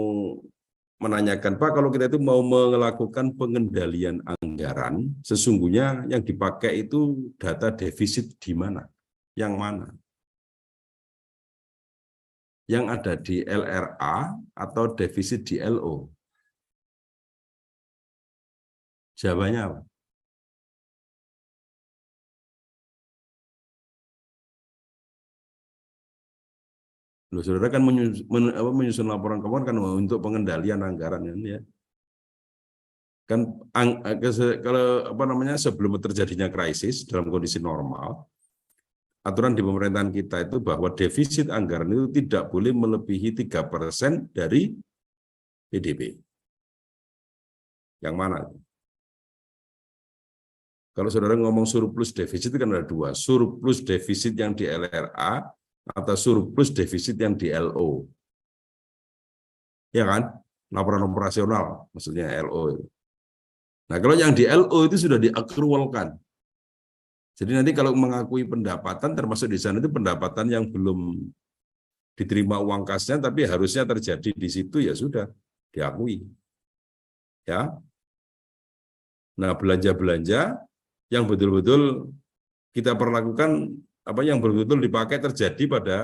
Speaker 2: menanyakan, Pak, kalau kita itu mau melakukan pengendalian anggaran, sesungguhnya yang dipakai itu data defisit di mana? Yang mana? Yang ada di LRA atau defisit di LO? Jawabannya apa? Loh, saudara kan menyusun laporan keuangan kan untuk pengendalian anggaran ya. Kan kalau sebelum terjadinya krisis dalam kondisi normal, aturan di pemerintahan kita itu bahwa defisit anggaran itu tidak boleh melebihi 3% dari PDB. Yang mana? Kalau saudara ngomong surplus defisit kan ada dua, surplus defisit yang di LRA atau surplus defisit yang di LO. Ya kan? Laporan operasional, maksudnya LO. Nah, kalau yang di LO itu sudah diakrualkan. Jadi nanti kalau mengakui pendapatan, termasuk di sana itu pendapatan yang belum diterima uang kasnya, tapi harusnya terjadi di situ, ya sudah diakui. Ya. Nah, belanja-belanja yang betul-betul kita perlakukan, yang betul-betul dipakai terjadi pada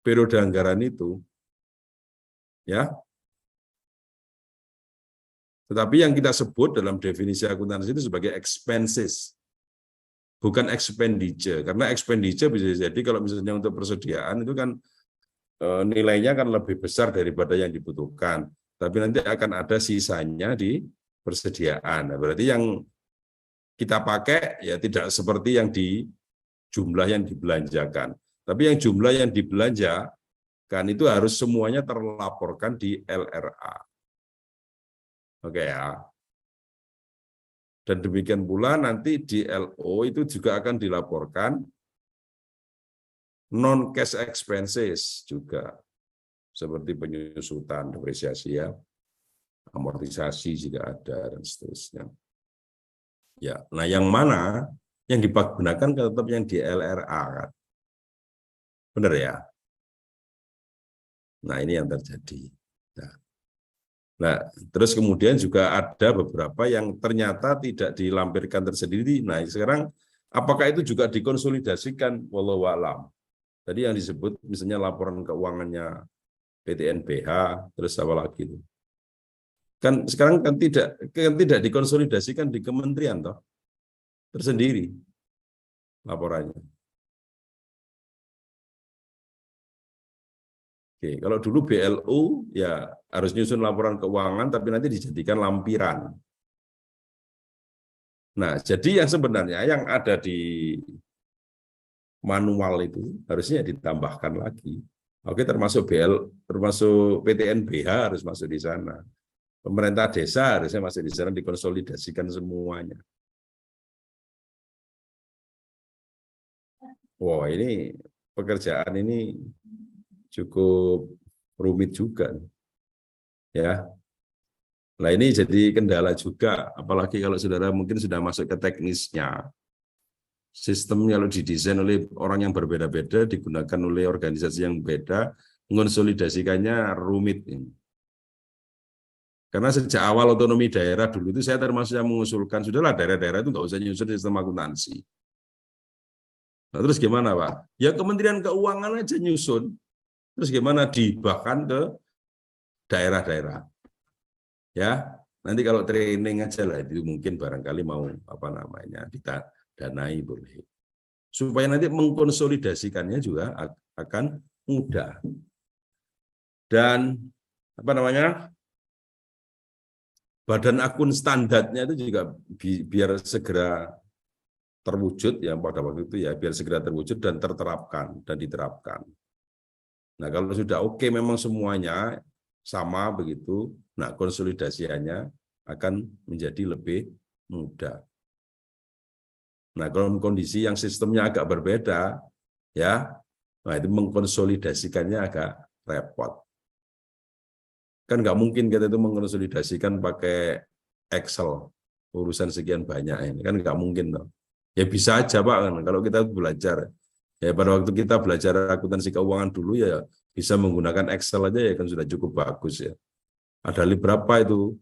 Speaker 2: periode anggaran itu. Ya. Tetapi yang kita sebut dalam definisi akuntansi itu sebagai expenses, bukan expenditure. Karena expenditure bisa jadi kalau misalnya untuk persediaan itu kan nilainya kan lebih besar daripada yang dibutuhkan. Tapi nanti akan ada sisanya di persediaan. Nah, berarti yang kita pakai ya tidak seperti yang di jumlah yang dibelanjakan. Tapi yang jumlah yang dibelanjakan itu harus semuanya terlaporkan di LRA. Oke ya. Dan demikian pula nanti di LO itu juga akan dilaporkan non-cash expenses juga, seperti penyusutan, depresiasi ya, amortisasi jika ada, dan seterusnya. Ya, nah yang mana yang dipergunakan tetap yang di LRA kan? Benar ya? Nah ini yang terjadi. Nah, terus kemudian juga ada beberapa yang ternyata tidak dilampirkan tersendiri. Nah, sekarang apakah itu juga dikonsolidasikan? Wallahu a'lam. Tadi yang disebut misalnya laporan keuangannya PTNBH, terus apa lagi itu? Kan sekarang kan tidak dikonsolidasikan di kementerian toh, tersendiri laporannya. Oke, kalau dulu BLU ya harus nyusun laporan keuangan tapi nanti dijadikan lampiran. Nah, jadi yang sebenarnya yang ada di manual itu harusnya ditambahkan lagi. Oke, termasuk termasuk PTNBH harus masuk di sana. Pemerintah desa harusnya masuk di sana, dikonsolidasikan semuanya. Wah, ini pekerjaan ini cukup rumit juga, ya. Nah ini jadi kendala juga, apalagi kalau saudara mungkin sudah masuk ke teknisnya. Sistem kalau didesain oleh orang yang berbeda-beda, digunakan oleh organisasi yang beda, mengonsolidasikannya rumit ini. Karena sejak awal otonomi daerah dulu itu saya termasuk yang mengusulkan, sudahlah daerah-daerah itu nggak usah nyusun sistem akuntansi. Nah, terus gimana Pak? Ya Kementerian Keuangan aja nyusun. Terus gimana dihibahkan ke daerah-daerah? Ya, nanti kalau training aja lah itu mungkin barangkali mau apa namanya didanai boleh. Supaya nanti mengkonsolidasikannya juga akan mudah. Dan apa namanya? Badan akun standarnya itu juga biar segera terwujud ya pada waktu itu ya, biar segera terwujud dan terterapkan dan diterapkan. Nah, kalau sudah oke memang semuanya sama begitu, nah konsolidasinya akan menjadi lebih mudah. Nah, kalau kondisi yang sistemnya agak berbeda, ya, nah itu mengkonsolidasikannya agak repot. Kan nggak mungkin kita itu mengkonsolidasikan pakai Excel, urusan sekian banyak ini, kan nggak mungkin toh. Ya bisa aja Pak, kan kalau kita belajar. Ya pada waktu kita belajar akuntansi keuangan dulu ya bisa menggunakan Excel aja ya kan sudah cukup bagus ya. Ada berapa itu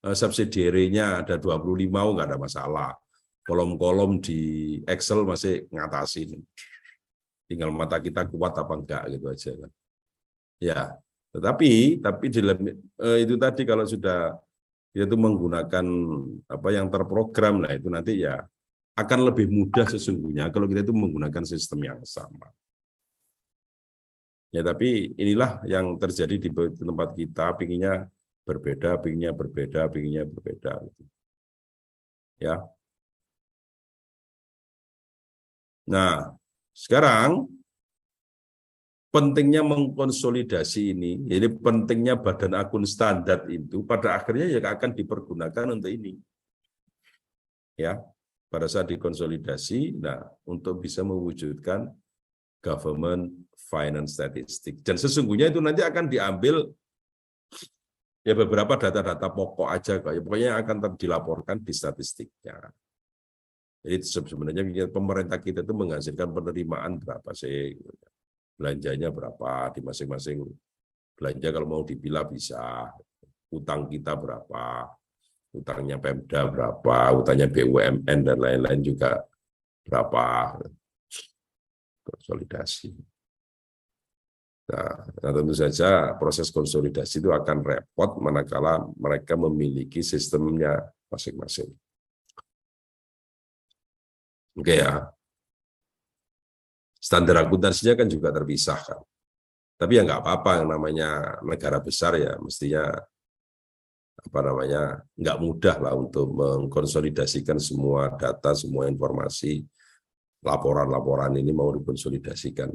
Speaker 2: subsidiary-nya, ada 25, nggak ada masalah. Kolom-kolom di Excel masih ngatasin. Tinggal mata kita kuat apa enggak gitu aja kan. Ya, tapi itu tadi kalau sudah itu menggunakan apa yang terprogram, nah itu nanti ya akan lebih mudah sesungguhnya kalau kita itu menggunakan sistem yang sama. Ya, tapi inilah yang terjadi di tempat kita, pinginnya berbeda. Ya. Nah, sekarang pentingnya mengkonsolidasi ini, jadi pentingnya badan akun standar itu pada akhirnya ya akan dipergunakan untuk ini. Ya. Pada saat dikonsolidasi, nah untuk bisa mewujudkan government finance statistik. Dan sesungguhnya itu nanti akan diambil ya beberapa data-data pokok aja, pokoknya akan dilaporkan di statistiknya. Jadi sebenarnya pemerintah kita itu menghasilkan penerimaan berapa sih, belanjanya berapa di masing-masing belanja kalau mau dipilah bisa, utang kita berapa, utangnya Pemda berapa, utangnya BUMN dan lain-lain juga berapa, konsolidasi. Nah, tentu saja proses konsolidasi itu akan repot manakala mereka memiliki sistemnya masing-masing. Oke ya. Standar akuntansinya kan juga terpisahkan. Tapi ya nggak apa-apa, yang namanya negara besar ya mestinya apa namanya nggak mudah lah untuk mengkonsolidasikan semua data, semua informasi, laporan-laporan ini mau dikonsolidasikan.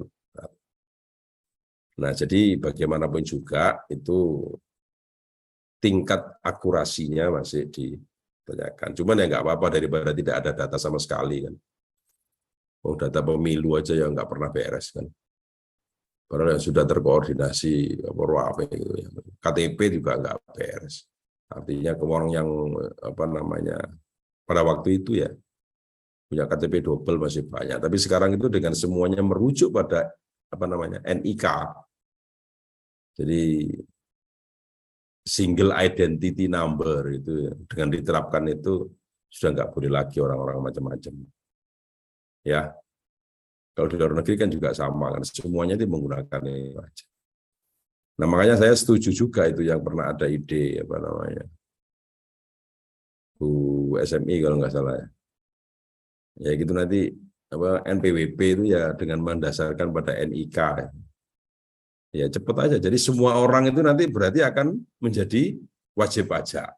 Speaker 2: Nah, jadi bagaimanapun juga itu tingkat akurasinya masih tanyakan. Cuman ya nggak apa-apa daripada tidak ada data sama sekali kan. Oh, data pemilu aja yang nggak pernah beres kan. Padahal yang sudah terkoordinasi apa gitu ya. KTP juga nggak beres. Artinya orang yang apa namanya pada waktu itu ya punya KTP double masih banyak. Tapi sekarang itu dengan semuanya merujuk pada apa namanya NIK. Jadi single identity number itu dengan diterapkan itu sudah nggak boleh lagi orang-orang macam-macam. Ya, kalau di luar negeri kan juga sama kan, semuanya itu menggunakan ini aja. Nah makanya saya setuju juga itu yang pernah ada ide apa namanya Bu SMI kalau nggak salah ya. Ya gitu nanti apa NPWP itu ya dengan mendasarkan pada NIK. Ya cepat aja. Jadi semua orang itu nanti berarti akan menjadi wajib pajak.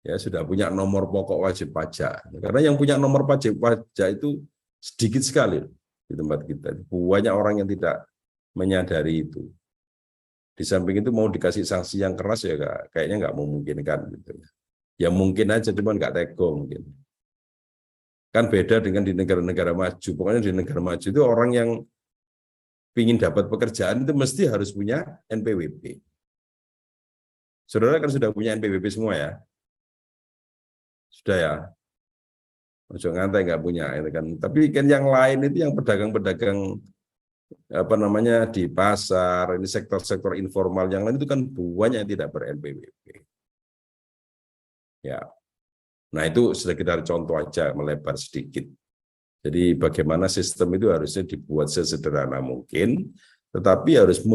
Speaker 2: Ya sudah punya nomor pokok wajib pajak. Karena yang punya nomor wajib pajak itu sedikit sekali di tempat kita. Banyak orang yang tidak menyadari itu. Di samping itu mau dikasih sanksi yang keras ya kayaknya nggak memungkinkan gitu. Ya mungkin aja cuman nggak tego mungkin. Kan beda dengan di negara-negara maju. Pokoknya di negara maju itu orang yang ingin dapat pekerjaan itu mesti harus punya NPWP. Saudara kan sudah punya NPWP semua ya? Sudah ya? Ojo ngantai nggak punya itu kan. Tapi kan yang lain itu yang pedagang-pedagang apa namanya di pasar, ini sektor-sektor informal yang lain itu kan banyak yang tidak ber-NPWP. Ya. Nah, itu sekedar contoh aja melebar sedikit. Jadi bagaimana sistem itu harusnya dibuat sesederhana mungkin, tetapi harus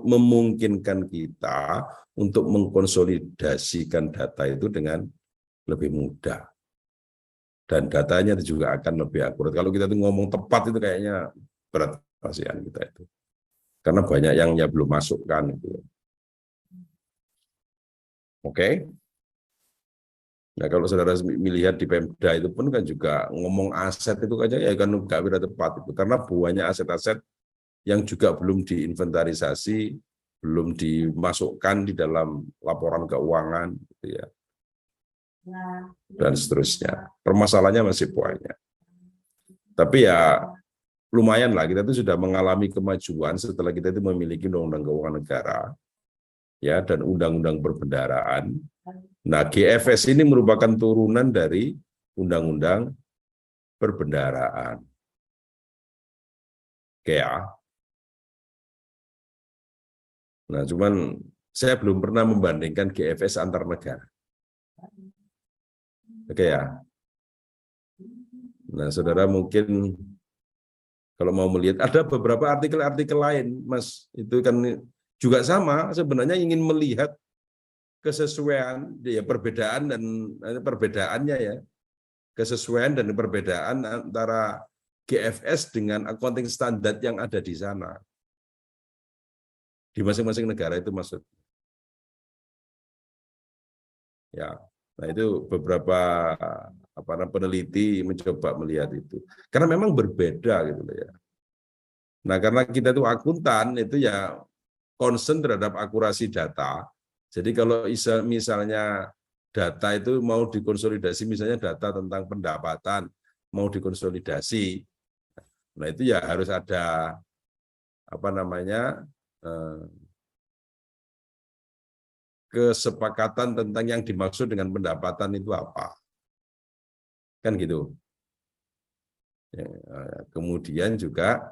Speaker 2: memungkinkan kita untuk mengkonsolidasikan data itu dengan lebih mudah. Dan datanya itu juga akan lebih akurat. Kalau kita tuh ngomong tepat itu kayaknya berat kasihan kita itu. Karena banyak yang ya belum masukkan itu. Oke. Nah kalau saudara melihat di Pemda itu pun kan juga ngomong aset itu aja ya kan nggak bisa tepat itu karena banyak aset-aset yang juga belum diinventarisasi, belum dimasukkan di dalam laporan keuangan gitu ya. Dan seterusnya. Permasalahannya masih banyak. Tapi ya lumayan lah kita itu sudah mengalami kemajuan setelah kita itu memiliki undang-undang keuangan negara ya dan undang-undang perbendaharaan. Nah, GFS ini merupakan turunan dari undang-undang perbendaharaan. Oke ya. Nah, cuman saya belum pernah membandingkan GFS antar negara. Oke ya. Nah, saudara mungkin kalau mau melihat ada beberapa artikel-artikel lain, Mas, itu kan juga sama sebenarnya ingin melihat kesesuaian ya perbedaan dan perbedaannya ya kesesuaian dan perbedaan antara GFS dengan accounting standar yang ada di sana di masing-masing negara itu maksud ya. Nah itu beberapa peneliti mencoba melihat itu karena memang berbeda gitu ya. Nah karena kita itu akuntan itu ya concern terhadap akurasi data. Jadi kalau misalnya data itu mau dikonsolidasi, misalnya data tentang pendapatan mau dikonsolidasi, nah itu ya harus ada kesepakatan tentang yang dimaksud dengan pendapatan itu apa, kan gitu. Kemudian juga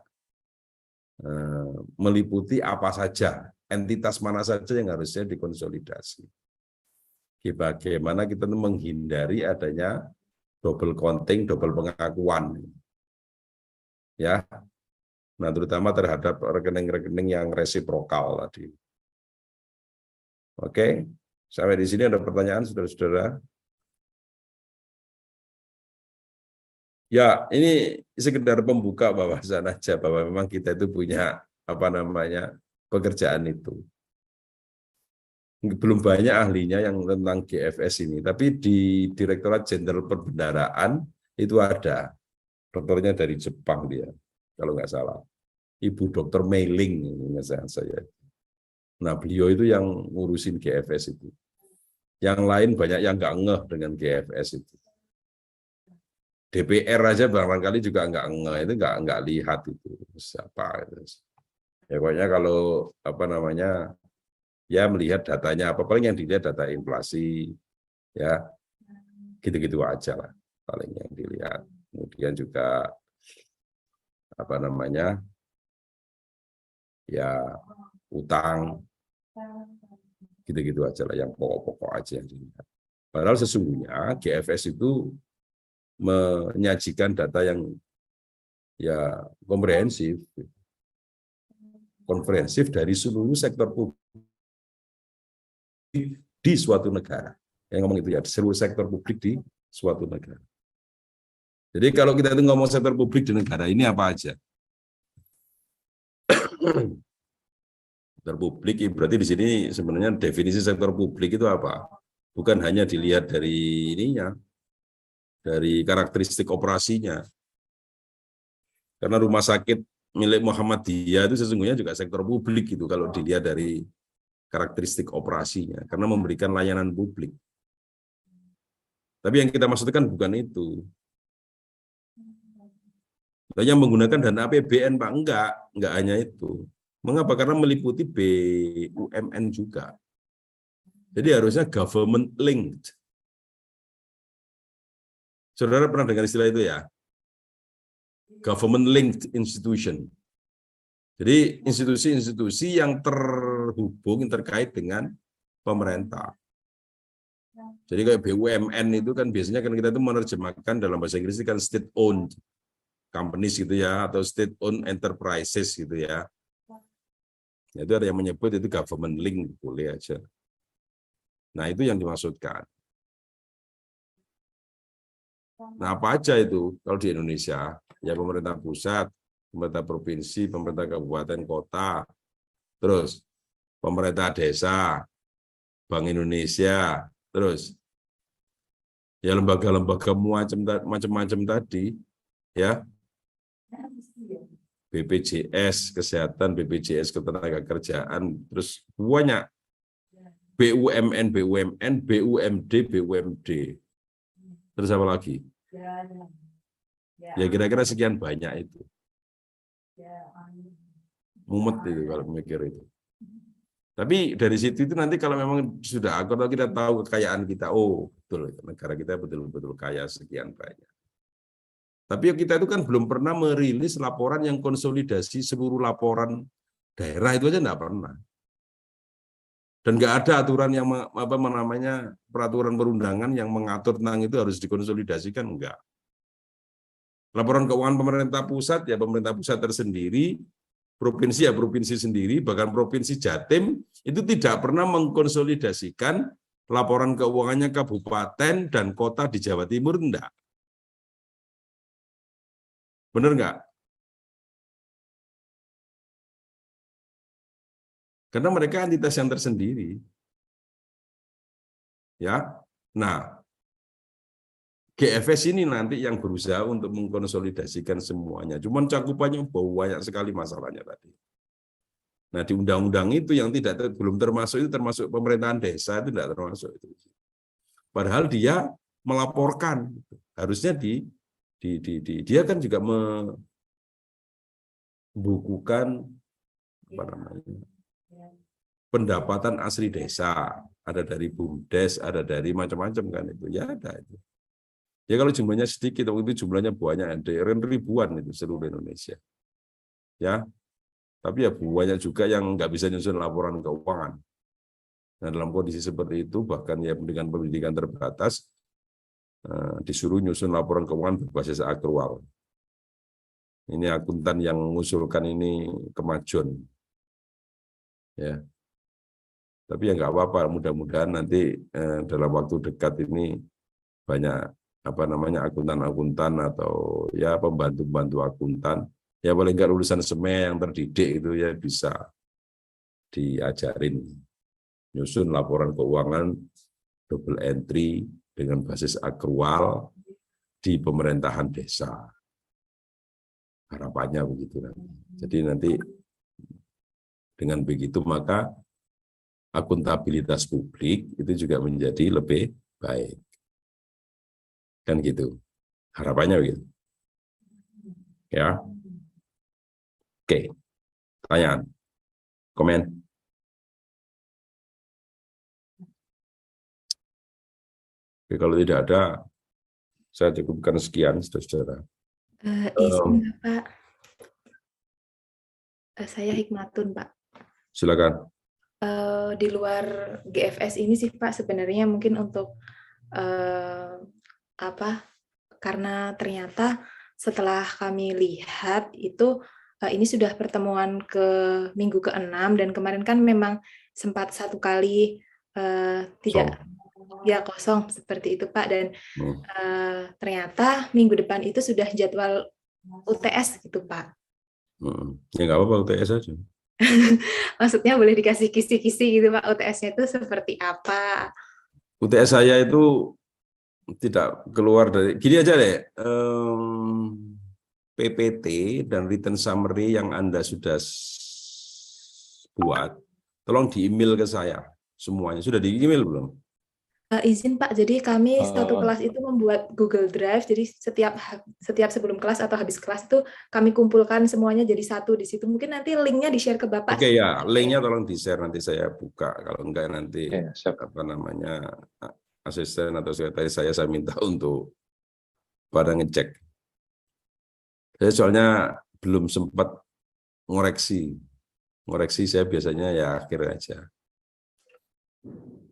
Speaker 2: meliputi apa saja, entitas mana saja yang harusnya dikonsolidasi. Bagaimana kita menghindari adanya double counting, double pengakuan. Ya. Nah, terutama terhadap rekening-rekening yang resiprokal tadi. Oke. Sampai di sini ada pertanyaan saudara-saudara? Ya, ini sekedar pembuka bahasan aja bahwa memang kita itu punya pekerjaan itu. Belum banyak ahlinya yang tentang GFS ini, tapi di Direktorat Jenderal Perbendaharaan itu ada dokternya dari Jepang dia, kalau nggak salah, Ibu Dokter Meiling, saya. Nah beliau itu yang ngurusin GFS itu. Yang lain banyak yang nggak ngeh dengan GFS itu. DPR aja barangkali juga nggak ngeh, itu nggak lihat itu siapa itu. Ya pokoknya kalau apa namanya ya melihat datanya apa paling yang dilihat data inflasi ya gitu-gitu aja lah paling yang dilihat. Kemudian juga apa namanya ya utang gitu-gitu aja lah yang pokok-pokok aja yang dilihat. Padahal sesungguhnya GFS itu menyajikan data yang ya komprehensif dari seluruh sektor publik di suatu negara. Yang ngomong itu ya, seluruh sektor publik di suatu negara. Jadi kalau kita itu ngomong sektor publik di negara ini apa aja? Sektor publik berarti di sini sebenarnya definisi sektor publik itu apa? Bukan hanya dilihat dari ininya, dari karakteristik operasinya. Karena rumah sakit milik Muhammadiyah itu sesungguhnya juga sektor publik gitu kalau dilihat dari karakteristik operasinya, karena memberikan layanan publik. Tapi yang kita maksudkan bukan itu. Yang menggunakan dana APBN, Pak, enggak hanya itu. Mengapa? Karena meliputi BUMN juga. Jadi harusnya government linked. Saudara pernah dengar istilah itu ya? Government linked institution. Jadi institusi-institusi yang terhubung, terkait dengan pemerintah. Jadi kayak BUMN itu kan biasanya kan kita itu menerjemahkan dalam bahasa Inggris kan state owned companies gitu ya, atau state owned enterprises gitu ya. Itu ada yang menyebut itu government link, boleh aja. Nah itu yang dimaksudkan. Nah apa aja itu kalau di Indonesia? Ya pemerintah pusat, pemerintah provinsi, pemerintah kabupaten, kota, terus pemerintah desa, Bank Indonesia, terus ya lembaga-lembaga macam-macam tadi, ya BPJS Kesehatan, BPJS Ketenagakerjaan, terus banyak BUMN, BUMD, BUMD, terus apa lagi? Ya kira-kira sekian banyak itu. Mumet itu kalau mikir itu. Tapi dari situ itu nanti kalau memang sudah kalau kita tahu kekayaan kita, oh betul negara kita betul-betul kaya sekian banyak. Tapi kita itu kan belum pernah merilis laporan yang konsolidasi seluruh laporan daerah, itu aja enggak pernah. Dan nggak ada aturan yang apa namanya peraturan perundangan yang mengatur tentang itu harus dikonsolidasikan, enggak. Laporan keuangan pemerintah pusat ya pemerintah pusat tersendiri, provinsi ya provinsi sendiri, bahkan provinsi Jatim itu tidak pernah mengkonsolidasikan laporan keuangannya kabupaten dan kota di Jawa Timur, enggak. Benar enggak? Karena mereka entitas yang tersendiri. Ya. Nah, GFS ini nanti yang berusaha untuk mengkonsolidasikan semuanya. Cuman cakupannya banyak sekali masalahnya tadi. Nah, di undang-undang itu yang belum termasuk itu termasuk pemerintahan desa itu tidak termasuk itu. Padahal dia melaporkan, harusnya dia kan juga membukukan apa namanya pendapatan asli desa, ada dari BUMDes, ada dari macam-macam kan itu ya ada itu. Ya kalau jumlahnya sedikit, waktu itu jumlahnya banyak, ada ribuan itu seluruh Indonesia. Ya, tapi ya banyak juga yang nggak bisa nyusun laporan keuangan. Nah dalam kondisi seperti itu bahkan ya dengan pendidikan terbatas disuruh nyusun laporan keuangan berbasis akrual. Ini akuntan yang mengusulkan ini kemajuan. Ya. Tapi ya nggak apa-apa, mudah-mudahan nanti dalam waktu dekat ini banyak apa namanya akuntan-akuntan atau ya pembantu-pembantu akuntan, ya paling nggak lulusan SEME yang terdidik itu ya bisa diajarin nyusun laporan keuangan double entry dengan basis akrual di pemerintahan desa. Harapannya begitu nanti. Jadi nanti dengan begitu maka akuntabilitas publik itu juga menjadi lebih baik. Kan gitu. Harapannya begitu. Ya. Oke. Pertanyaan. Komen. Oke, kalau tidak ada, saya cukupkan sekian, saudara-saudara.
Speaker 5: Izin Bapak, saya Hikmatun Pak.
Speaker 2: Silakan.
Speaker 5: Di luar GFS ini sih Pak, sebenarnya mungkin untuk karena ternyata setelah kami lihat itu ini sudah pertemuan ke minggu ke-6 dan kemarin kan memang sempat satu kali tidak kosong seperti itu Pak, dan ternyata minggu depan itu sudah jadwal UTS gitu Pak.
Speaker 2: Ya nggak apa-apa, UTS aja.
Speaker 5: Maksudnya boleh dikasih kisi-kisi gitu Pak, UTS-nya itu seperti apa?
Speaker 2: UTS saya itu tidak keluar dari, gini aja deh, PPT dan written summary yang Anda sudah buat, tolong di-email ke saya semuanya. Sudah di-email belum?
Speaker 5: Izin Pak, jadi kami satu kelas itu membuat Google Drive, jadi setiap sebelum kelas atau habis kelas itu kami kumpulkan semuanya jadi satu di situ. Mungkin nanti linknya di-share ke Bapak.
Speaker 2: Oke ya, linknya tolong di-share, nanti saya buka. Kalau enggak nanti asisten atau sekretaris saya minta untuk pada ngecek. Saya soalnya belum sempat ngoreksi saya biasanya ya akhir aja.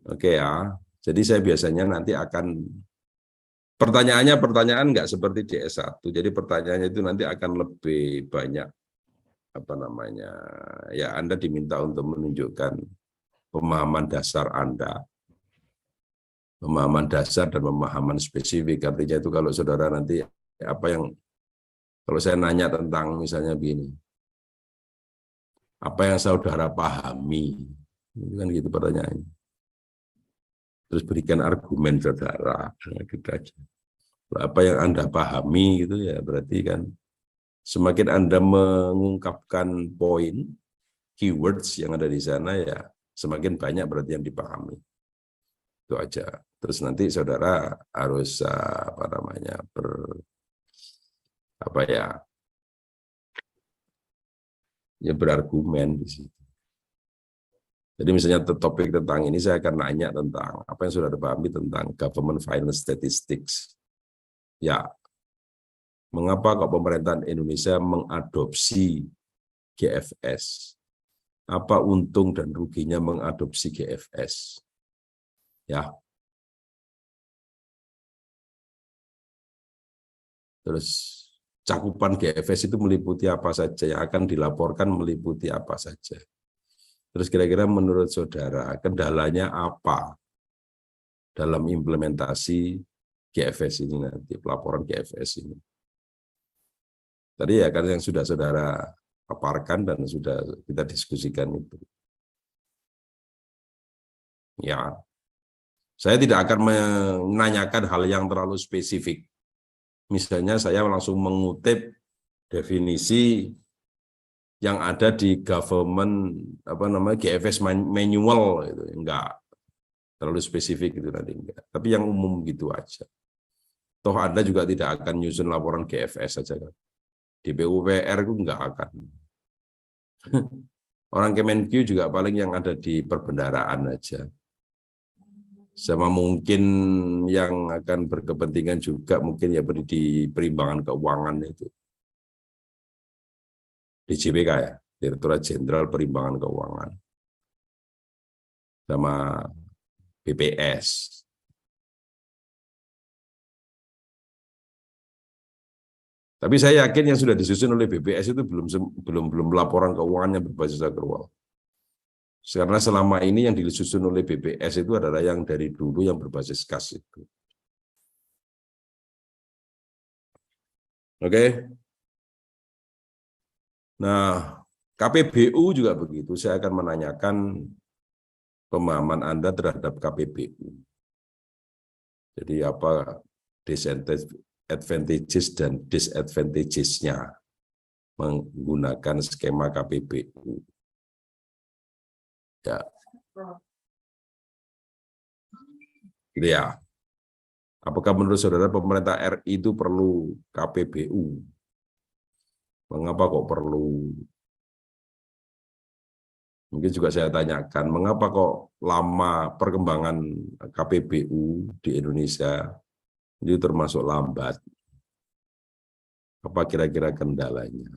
Speaker 2: Oke ya. Jadi saya biasanya nanti akan pertanyaan nggak seperti di S1. Jadi pertanyaannya itu nanti akan lebih banyak ya Anda diminta untuk menunjukkan pemahaman dasar Anda. Pemahaman dasar dan pemahaman spesifik. Artinya itu kalau saudara nanti kalau saya nanya tentang misalnya begini, apa yang saudara pahami? Itu kan gitu pertanyaannya. Terus berikan argumen saudara, gitu aja. Apa yang Anda pahami gitu ya, berarti kan semakin Anda mengungkapkan poin, keywords yang ada di sana ya, semakin banyak berarti yang dipahami. Itu aja. Terus nanti saudara harus berargumen di situ. Jadi misalnya topik tentang ini saya akan nanya tentang apa yang sudah dipahami tentang government finance statistics. Ya, mengapa kok pemerintahan Indonesia mengadopsi GFS? Apa untung dan ruginya mengadopsi GFS? Ya. Terus cakupan GFS itu meliputi apa saja, yang akan dilaporkan meliputi apa saja. Terus kira-kira menurut saudara kendalanya apa dalam implementasi GFS ini nanti, pelaporan GFS ini? Tadi ya kan yang sudah saudara paparkan dan sudah kita diskusikan itu. Ya, saya tidak akan menanyakan hal yang terlalu spesifik. Misalnya saya langsung mengutip definisi yang ada di government GFS manual itu, enggak terlalu spesifik itu nanti enggak. Tapi yang umum gitu aja. Toh Anda juga tidak akan nyusun laporan GFS saja kan. Di PUPR itu enggak akan. Orang Kemenkyu juga paling yang ada di perbendaharaan aja. Sama mungkin yang akan berkepentingan juga mungkin ya di perimbangan keuangan itu. Di JPK ya, Direktorat Jenderal Perimbangan Keuangan. Sama BPS. Tapi saya yakin yang sudah disusun oleh BPS itu belum laporan keuangan yang berbasis akrual. Karena selama ini yang disusun oleh BPS itu adalah yang dari dulu yang berbasis kas itu. Oke. Nah, KPBU juga begitu. Saya akan menanyakan pemahaman Anda terhadap KPBU. Jadi apa advantages dan disadvantages-nya menggunakan skema KPBU. Ya. Gitu ya. Apakah menurut saudara pemerintah RI itu perlu KPBU? Mengapa kok perlu? Mungkin juga saya tanyakan, mengapa kok lama perkembangan KPBU di Indonesia itu termasuk lambat? Apa kira-kira kendalanya?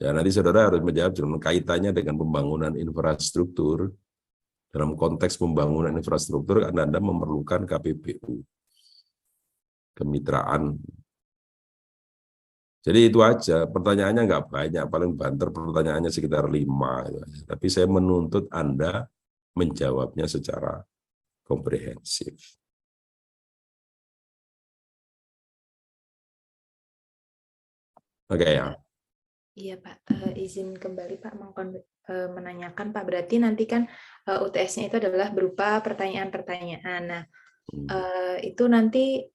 Speaker 2: Ya, nanti saudara harus menjawab dengan kaitannya dengan pembangunan infrastruktur. Dalam konteks pembangunan infrastruktur, Anda memerlukan KPBU, kemitraan. Jadi itu aja, pertanyaannya nggak banyak, paling banter pertanyaannya sekitar 5. Tapi saya menuntut Anda menjawabnya secara komprehensif. Oke ya.
Speaker 5: Iya Pak, izin kembali Pak menanyakan Pak, berarti nanti kan UTS-nya itu adalah berupa pertanyaan-pertanyaan. Nah, itu nanti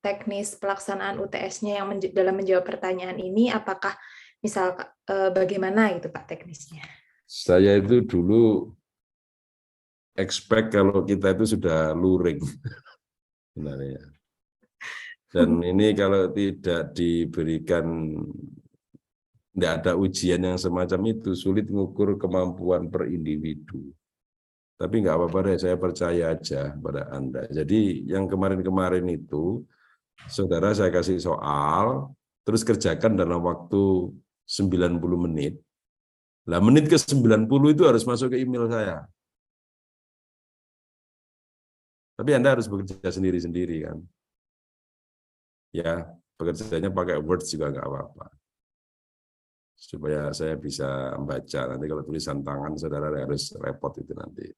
Speaker 5: teknis pelaksanaan UTS-nya yang dalam menjawab pertanyaan ini, apakah misal bagaimana gitu Pak teknisnya?
Speaker 2: Saya itu dulu expect kalau kita itu sudah luring. Sebenarnya. Dan ini kalau tidak diberikan, tidak ada ujian yang semacam itu, sulit mengukur kemampuan per individu. Tapi nggak apa-apa deh, saya percaya aja pada Anda. Jadi yang kemarin-kemarin itu, saudara saya kasih soal, terus kerjakan dalam waktu 90 menit. Nah, menit ke 90 itu harus masuk ke email saya. Tapi Anda harus bekerja sendiri-sendiri kan. Ya, bekerjanya pakai Word juga nggak apa-apa. Supaya saya bisa membaca. Nanti kalau tulisan tangan, saudara harus repot itu nanti.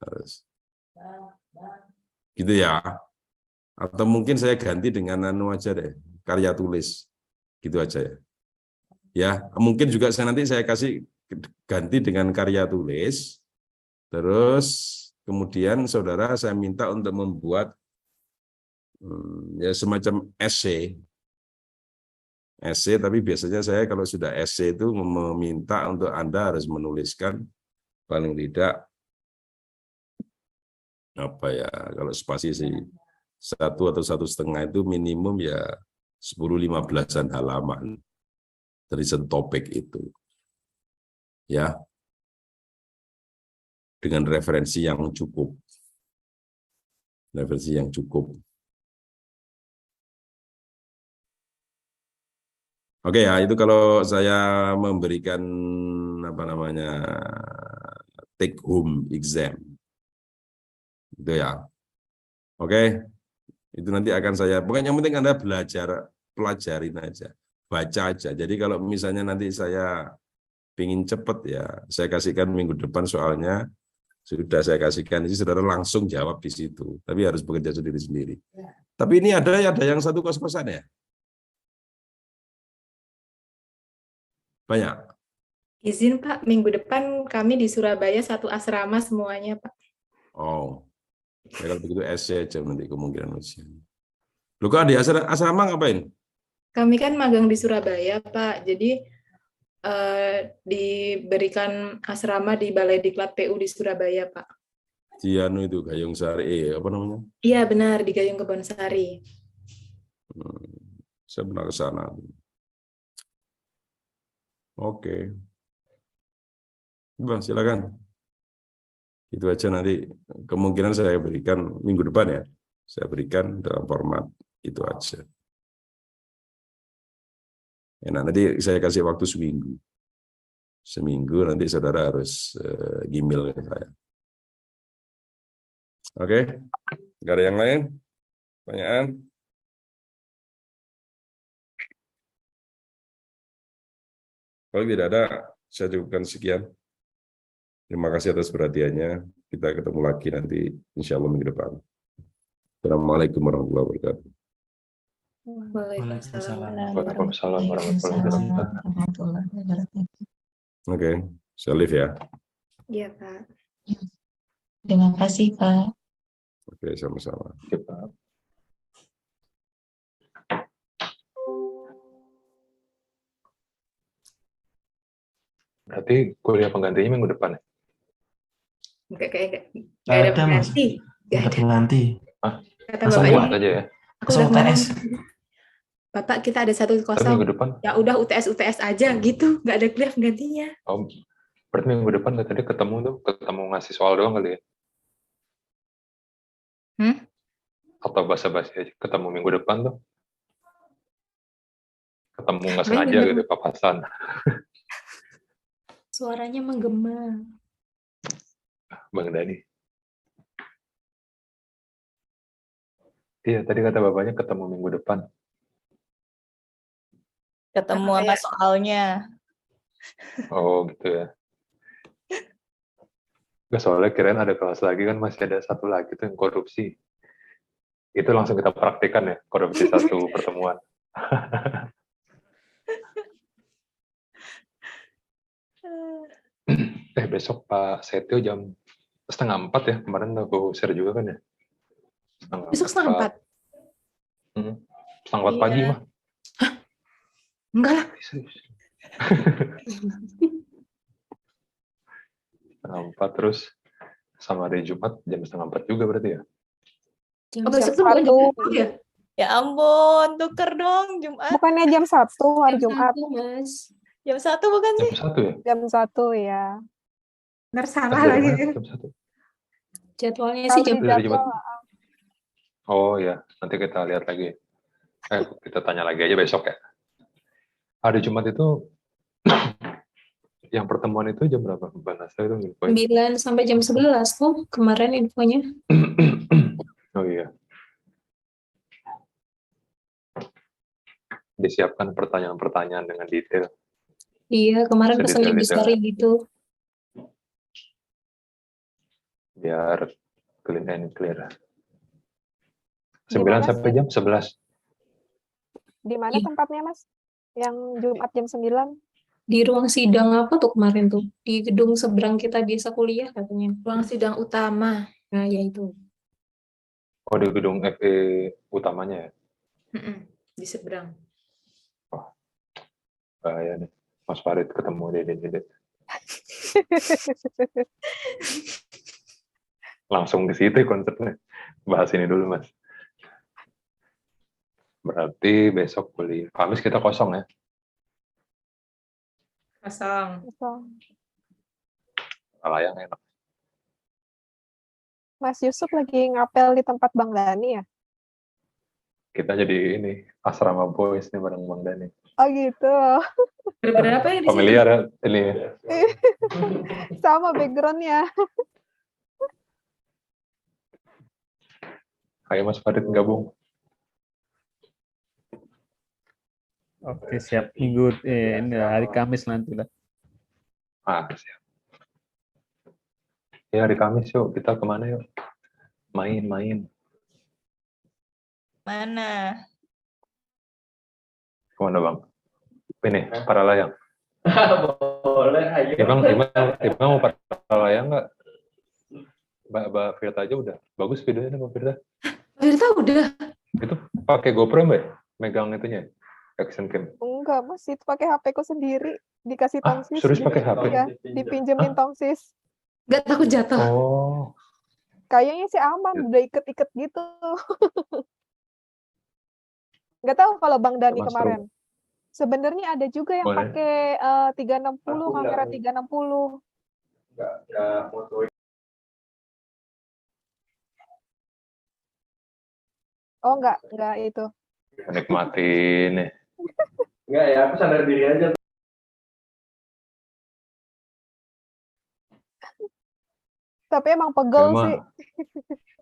Speaker 2: Harus. Gitu ya. Atau mungkin saya ganti dengan aja deh, karya tulis. Gitu aja ya. Ya, mungkin juga nanti saya kasih ganti dengan karya tulis. Terus kemudian saudara saya minta untuk membuat ya semacam essay, tapi biasanya saya kalau sudah essay itu meminta untuk Anda harus menuliskan paling tidak apa ya, kalau spasi sih 1 atau 1,5 itu minimum ya 10-15 halaman dari topik itu, ya, dengan referensi yang cukup, Oke ya, itu kalau saya memberikan apa namanya take home exam, itu ya. Oke, itu nanti akan saya. Pokoknya yang penting Anda pelajarin aja, baca aja. Jadi kalau misalnya nanti saya pingin cepet ya, saya kasihkan minggu depan soalnya sudah saya kasihkan, jadi saudara langsung jawab di situ. Tapi harus bekerja sendiri-sendiri. Tapi ini ada yang 1 kos-kosan ya. Banyak.
Speaker 5: Izin Pak, minggu depan kami di Surabaya 1 asrama semuanya Pak.
Speaker 2: Oh, ya kalau begitu SC aja nanti kemungkinan usia. Lu kok di asrama ngapain?
Speaker 5: Kami kan magang di Surabaya Pak, jadi diberikan asrama di Balai Diklat PU di Surabaya Pak.
Speaker 2: Di anu itu Gayung Sari, apa namanya?
Speaker 5: Iya benar, di Gayung Kebonsari.
Speaker 2: Saya pernah ke sana. Oke. Bang, silakan. Itu aja nanti kemungkinan saya berikan minggu depan ya. Saya berikan dalam format itu aja. Ya, nanti saya kasih waktu seminggu. Seminggu nanti saudara harus email ke saya. Oke? Nggak ada yang lain? Pertanyaan? Kalau tidak ada, saya cukupkan sekian. Terima kasih atas perhatiannya. Kita ketemu lagi nanti, insya Allah minggu depan. Assalamualaikum warahmatullahi wabarakatuh.
Speaker 5: Waalaikumsalam.
Speaker 3: Waalaikumsalam warahmatullahi wabarakatuh.
Speaker 2: Oke, saya live ya.
Speaker 5: Iya Pak.
Speaker 1: Terima kasih Pak.
Speaker 2: Oke, sama-sama.
Speaker 3: Oke, Pak. Berarti kuliah penggantinya minggu depan ya?
Speaker 5: nggak ada
Speaker 6: Ada, Mas.
Speaker 5: pengganti.
Speaker 6: Nggak ada pengganti.
Speaker 5: Kata
Speaker 6: Langsung
Speaker 5: bapaknya,
Speaker 3: Buat aja ya.
Speaker 5: aku
Speaker 6: Langsung
Speaker 5: udah ngomong,
Speaker 6: UTS.
Speaker 5: Bapak kita ada 1
Speaker 3: Tapi
Speaker 5: kosong.
Speaker 3: minggu depan,
Speaker 5: Ya udah UTS aja gitu, nggak ada kuliah penggantinya.
Speaker 3: oh, berarti minggu depan tadi ketemu ngasih soal doang kali ya? Atau basa-basi aja, ketemu minggu depan tuh? Ketemu nggak
Speaker 5: Sebenarnya
Speaker 3: sengaja
Speaker 5: bener,
Speaker 3: gitu, papasan.
Speaker 5: suaranya menggema.
Speaker 3: Bang Dani. Iya, tadi kata bapaknya ketemu minggu depan.
Speaker 1: Ketemu
Speaker 5: Apa
Speaker 1: sama
Speaker 5: ya?
Speaker 1: soalnya.
Speaker 3: Oh, gitu ya. Nggak, soalnya kirain ada kelas lagi kan, masih ada satu lagi tuh yang korupsi. Itu langsung kita praktikan ya, korupsi satu pertemuan. Besok Pak Setio jam 3:30 ya, kemarin aku share juga kan ya.
Speaker 5: Besok 3:30?
Speaker 3: 3:30 pagi
Speaker 1: Iya.
Speaker 3: mah.
Speaker 5: Enggak lah.
Speaker 3: Serius. 3:30 terus sama hari Jumat jam 3:30 juga berarti ya.
Speaker 5: Oh, besok tuh bukan jam 1 ya?
Speaker 1: Ya ampun, tuker dong Jumat.
Speaker 7: Bukannya jam 1 hari Jumat.
Speaker 5: Mas.
Speaker 1: Jam 1 bukan sih?
Speaker 3: Jam 1 ya?
Speaker 7: Jam 1 ya.
Speaker 5: Ntar salah
Speaker 3: Dari
Speaker 5: lagi.
Speaker 3: mana jam 1?
Speaker 5: Jadwalnya
Speaker 7: Tahu
Speaker 5: sih
Speaker 7: di
Speaker 5: jam
Speaker 3: Dari
Speaker 7: jadwal.
Speaker 3: Jumat. Oh ya, nanti kita lihat lagi. Kita tanya lagi aja besok ya. Hari Jumat itu yang pertemuan itu jam berapa? Mbak Nasta itu infoin.
Speaker 5: 9 sampai jam 11 tuh kemarin infonya.
Speaker 3: Oh iya. Disiapkan pertanyaan-pertanyaan dengan detail.
Speaker 5: Iya, kemarin pesannya
Speaker 3: Sedetail-detail.
Speaker 5: Bestari gitu.
Speaker 3: Biar clean and clear. 9
Speaker 7: Gimana
Speaker 3: sampai
Speaker 7: sih?
Speaker 3: jam 11.
Speaker 7: Di mana
Speaker 5: Iya.
Speaker 7: tempatnya, Mas? Yang Jumat jam 9?
Speaker 5: Di ruang sidang apa tuh kemarin tuh? Di gedung seberang kita biasa kuliah katanya. Ruang sidang utama. Nah, ya itu.
Speaker 3: Oh, di gedung FE utamanya ya?
Speaker 5: Di seberang.
Speaker 3: Bahaya nih. Mas Farid ketemu Dede. Langsung ke situ konsepnya. Bahas ini dulu, Mas. Berarti besok kuliah. Kamis kita kosong ya?
Speaker 5: Kosong.
Speaker 3: Alayang enak.
Speaker 7: Mas Yusuf lagi ngapel di tempat Bang Dani ya?
Speaker 3: Kita jadi ini, asrama boys nih bareng Bang Dani.
Speaker 7: Oh gitu.
Speaker 5: Berapa yang di sini?
Speaker 3: Familiar ya ini.
Speaker 7: Sama backgroundnya.
Speaker 3: Kayak Mas Farid gabung.
Speaker 8: Oke, siap. Minggu ini hari Kamis nanti lah.
Speaker 3: Siap. Ya, hari Kamis yuk. Kita kemana yuk? Main.
Speaker 1: Mana?
Speaker 3: Kemana Bang? Ini, para layang.
Speaker 4: Boleh, ayo.
Speaker 3: Ibang mau para layang nggak? Mbak Firta aja udah. Bagus videonya Mbak Firta.
Speaker 5: Firta udah.
Speaker 3: Itu pakai GoPro Mbak? Megang itunya? Action cam.
Speaker 7: Enggak, Mas, itu pakai HP ku sendiri. Dikasih tongsis.
Speaker 3: Serius pakai HP?
Speaker 7: Iya, dipinjemin tongsis.
Speaker 5: Nggak takut jatuh.
Speaker 3: Oh.
Speaker 7: Kayaknya sih aman, udah iket-iket gitu. Nggak tahu kalau Bang Dani
Speaker 3: Mas
Speaker 7: kemarin. Sebenarnya ada juga yang
Speaker 3: Boleh.
Speaker 7: pakai 360, kamera 360.
Speaker 4: Enggak motoin.
Speaker 7: Oh, enggak itu.
Speaker 3: Nikmatin nih.
Speaker 4: Enggak ya, aku sadar diri aja.
Speaker 7: Tapi emang pegel
Speaker 3: Emang.
Speaker 7: sih.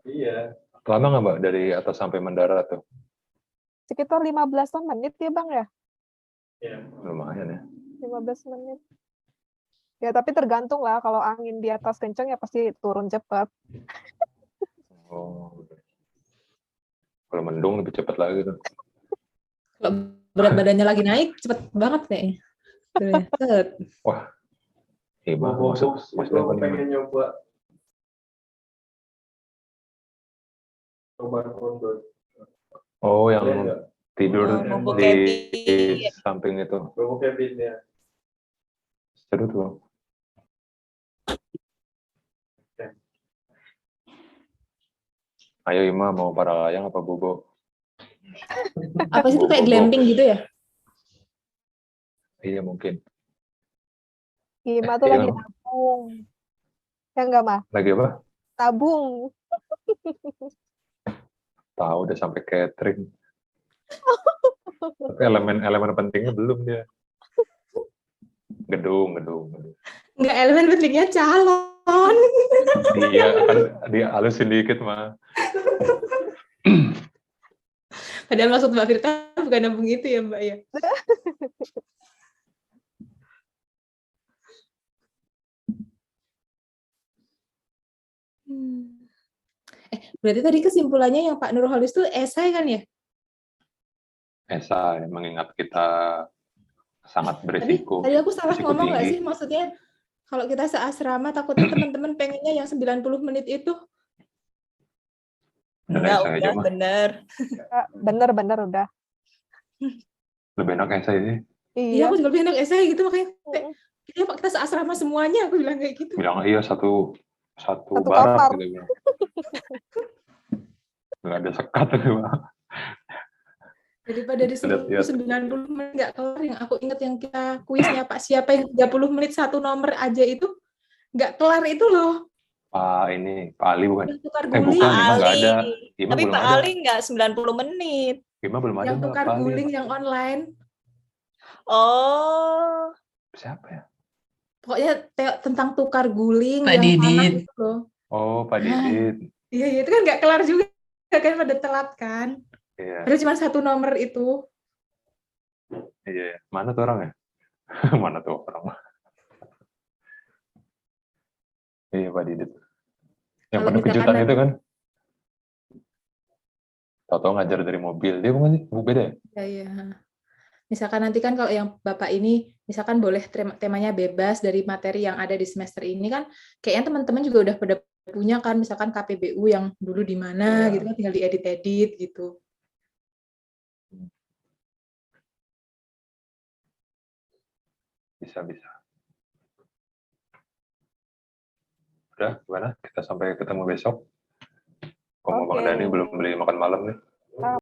Speaker 4: Iya.
Speaker 3: Lama nggak Mbak dari atas sampai mendarat tuh?
Speaker 7: Sekitar 15 menit ya, Bang ya?
Speaker 4: Iya.
Speaker 3: Lumayan ya.
Speaker 7: 15 menit. Ya, tapi tergantung lah. Kalau angin di atas kenceng ya pasti turun cepat.
Speaker 3: Oh. Kalau mendung lebih cepat lagi tuh.
Speaker 5: Kalau berat badannya lagi naik, cepet banget kayaknya.
Speaker 3: Wah. Hebat. Masuk apa nih?
Speaker 4: Pengen nyoba. Coba kondos.
Speaker 3: Oh, yang tidur
Speaker 1: Bobo
Speaker 3: di
Speaker 1: Kevin.
Speaker 3: samping itu.
Speaker 4: Bobo Kevin ya.
Speaker 3: Seru tuh. Ayo Ima, mau para layang apa bobo?
Speaker 5: Apa sih itu kayak
Speaker 3: Bobo.
Speaker 5: glamping gitu ya?
Speaker 3: Iya mungkin.
Speaker 7: Ima tuh
Speaker 3: Iya
Speaker 7: lagi
Speaker 3: kan?
Speaker 7: nabung. Ya enggak, Mah?
Speaker 3: Lagi apa?
Speaker 7: Tabung.
Speaker 3: Tahu udah sampai catering. Tapi elemen pentingnya belum dia. Gedung.
Speaker 5: Nggak, elemen pentingnya calon.
Speaker 3: Iya kan dia halusin dikit mah.
Speaker 5: Padahal maksud Mbak Firta bukan nabung itu ya Mbak ya. Berarti tadi kesimpulannya yang Pak Nurholis itu esai kan ya?
Speaker 3: Esai mengingat kita sangat
Speaker 5: Tadi
Speaker 3: berisiko.
Speaker 5: aku salah
Speaker 3: Risiko
Speaker 5: ngomong nggak
Speaker 3: tinggi.
Speaker 5: sih? Maksudnya kalau kita seasrama takutnya teman-teman pengennya yang 90 menit itu.
Speaker 3: Udah
Speaker 1: Enggak,
Speaker 3: esai aja
Speaker 1: udah
Speaker 3: mah.
Speaker 1: bener.
Speaker 7: Bener udah.
Speaker 3: Lebih enak esai sih.
Speaker 5: Iya,
Speaker 7: Iya.
Speaker 5: aku juga lebih enak esai gitu makanya
Speaker 7: Mm-mm.
Speaker 5: ya Pak kita seasrama semuanya, aku bilang kayak gitu.
Speaker 3: Bilang iya satu
Speaker 7: Satu
Speaker 3: barak
Speaker 7: kamar.
Speaker 3: gitu bilang. Nggak ada sekat gitu mah.
Speaker 5: Daripada disuruh
Speaker 3: Lihat.
Speaker 5: 90 menit nggak kelar, yang aku ingat yang kita kuisnya Pak siapa yang 30 menit satu nomor aja itu nggak kelar itu loh.
Speaker 3: Pak Ali bukan?
Speaker 5: Yang tukar
Speaker 3: Bukan,
Speaker 5: guling,
Speaker 3: Ima nggak ada. Ima
Speaker 1: Tapi
Speaker 3: belum
Speaker 1: Pak
Speaker 3: ada.
Speaker 1: Ali nggak 90 menit.
Speaker 3: Ima belum ada
Speaker 5: yang
Speaker 3: Mbak,
Speaker 5: tukar
Speaker 3: Pak Ali.
Speaker 5: guling yang online.
Speaker 1: Oh,
Speaker 3: Siapa ya?
Speaker 5: Pokoknya tentang tukar guling
Speaker 6: Pak
Speaker 5: yang panah
Speaker 6: Didit.
Speaker 5: itu loh.
Speaker 3: Oh, Pak
Speaker 5: Nah.
Speaker 3: Didit.
Speaker 5: Iya, itu kan nggak kelar juga kan pada telat kan.
Speaker 3: Iya.
Speaker 5: Ada cuma satu nomor itu.
Speaker 3: Iya. Mana tuh orang ya? Mana tuh orang? Iya, Pak Didit. Yang
Speaker 5: Kalau
Speaker 3: penuh
Speaker 5: misalkan
Speaker 3: kejutan
Speaker 5: nanti-
Speaker 3: itu kan? Tahu-tahu ngajar dari mobil. Dia bukan sih? Beda ya?
Speaker 5: Iya. Misalkan nanti kan kalau yang Bapak ini, misalkan boleh temanya bebas dari materi yang ada di semester ini kan, kayaknya teman-teman juga udah pada punya kan, misalkan KPBU yang dulu di mana
Speaker 3: Iya.
Speaker 5: gitu kan, tinggal diedit-edit gitu.
Speaker 3: Bisa. Udah, gimana? Kita sampai ketemu besok. Kok mau Bang
Speaker 7: Oke.
Speaker 3: Dani belum beli makan malam nih?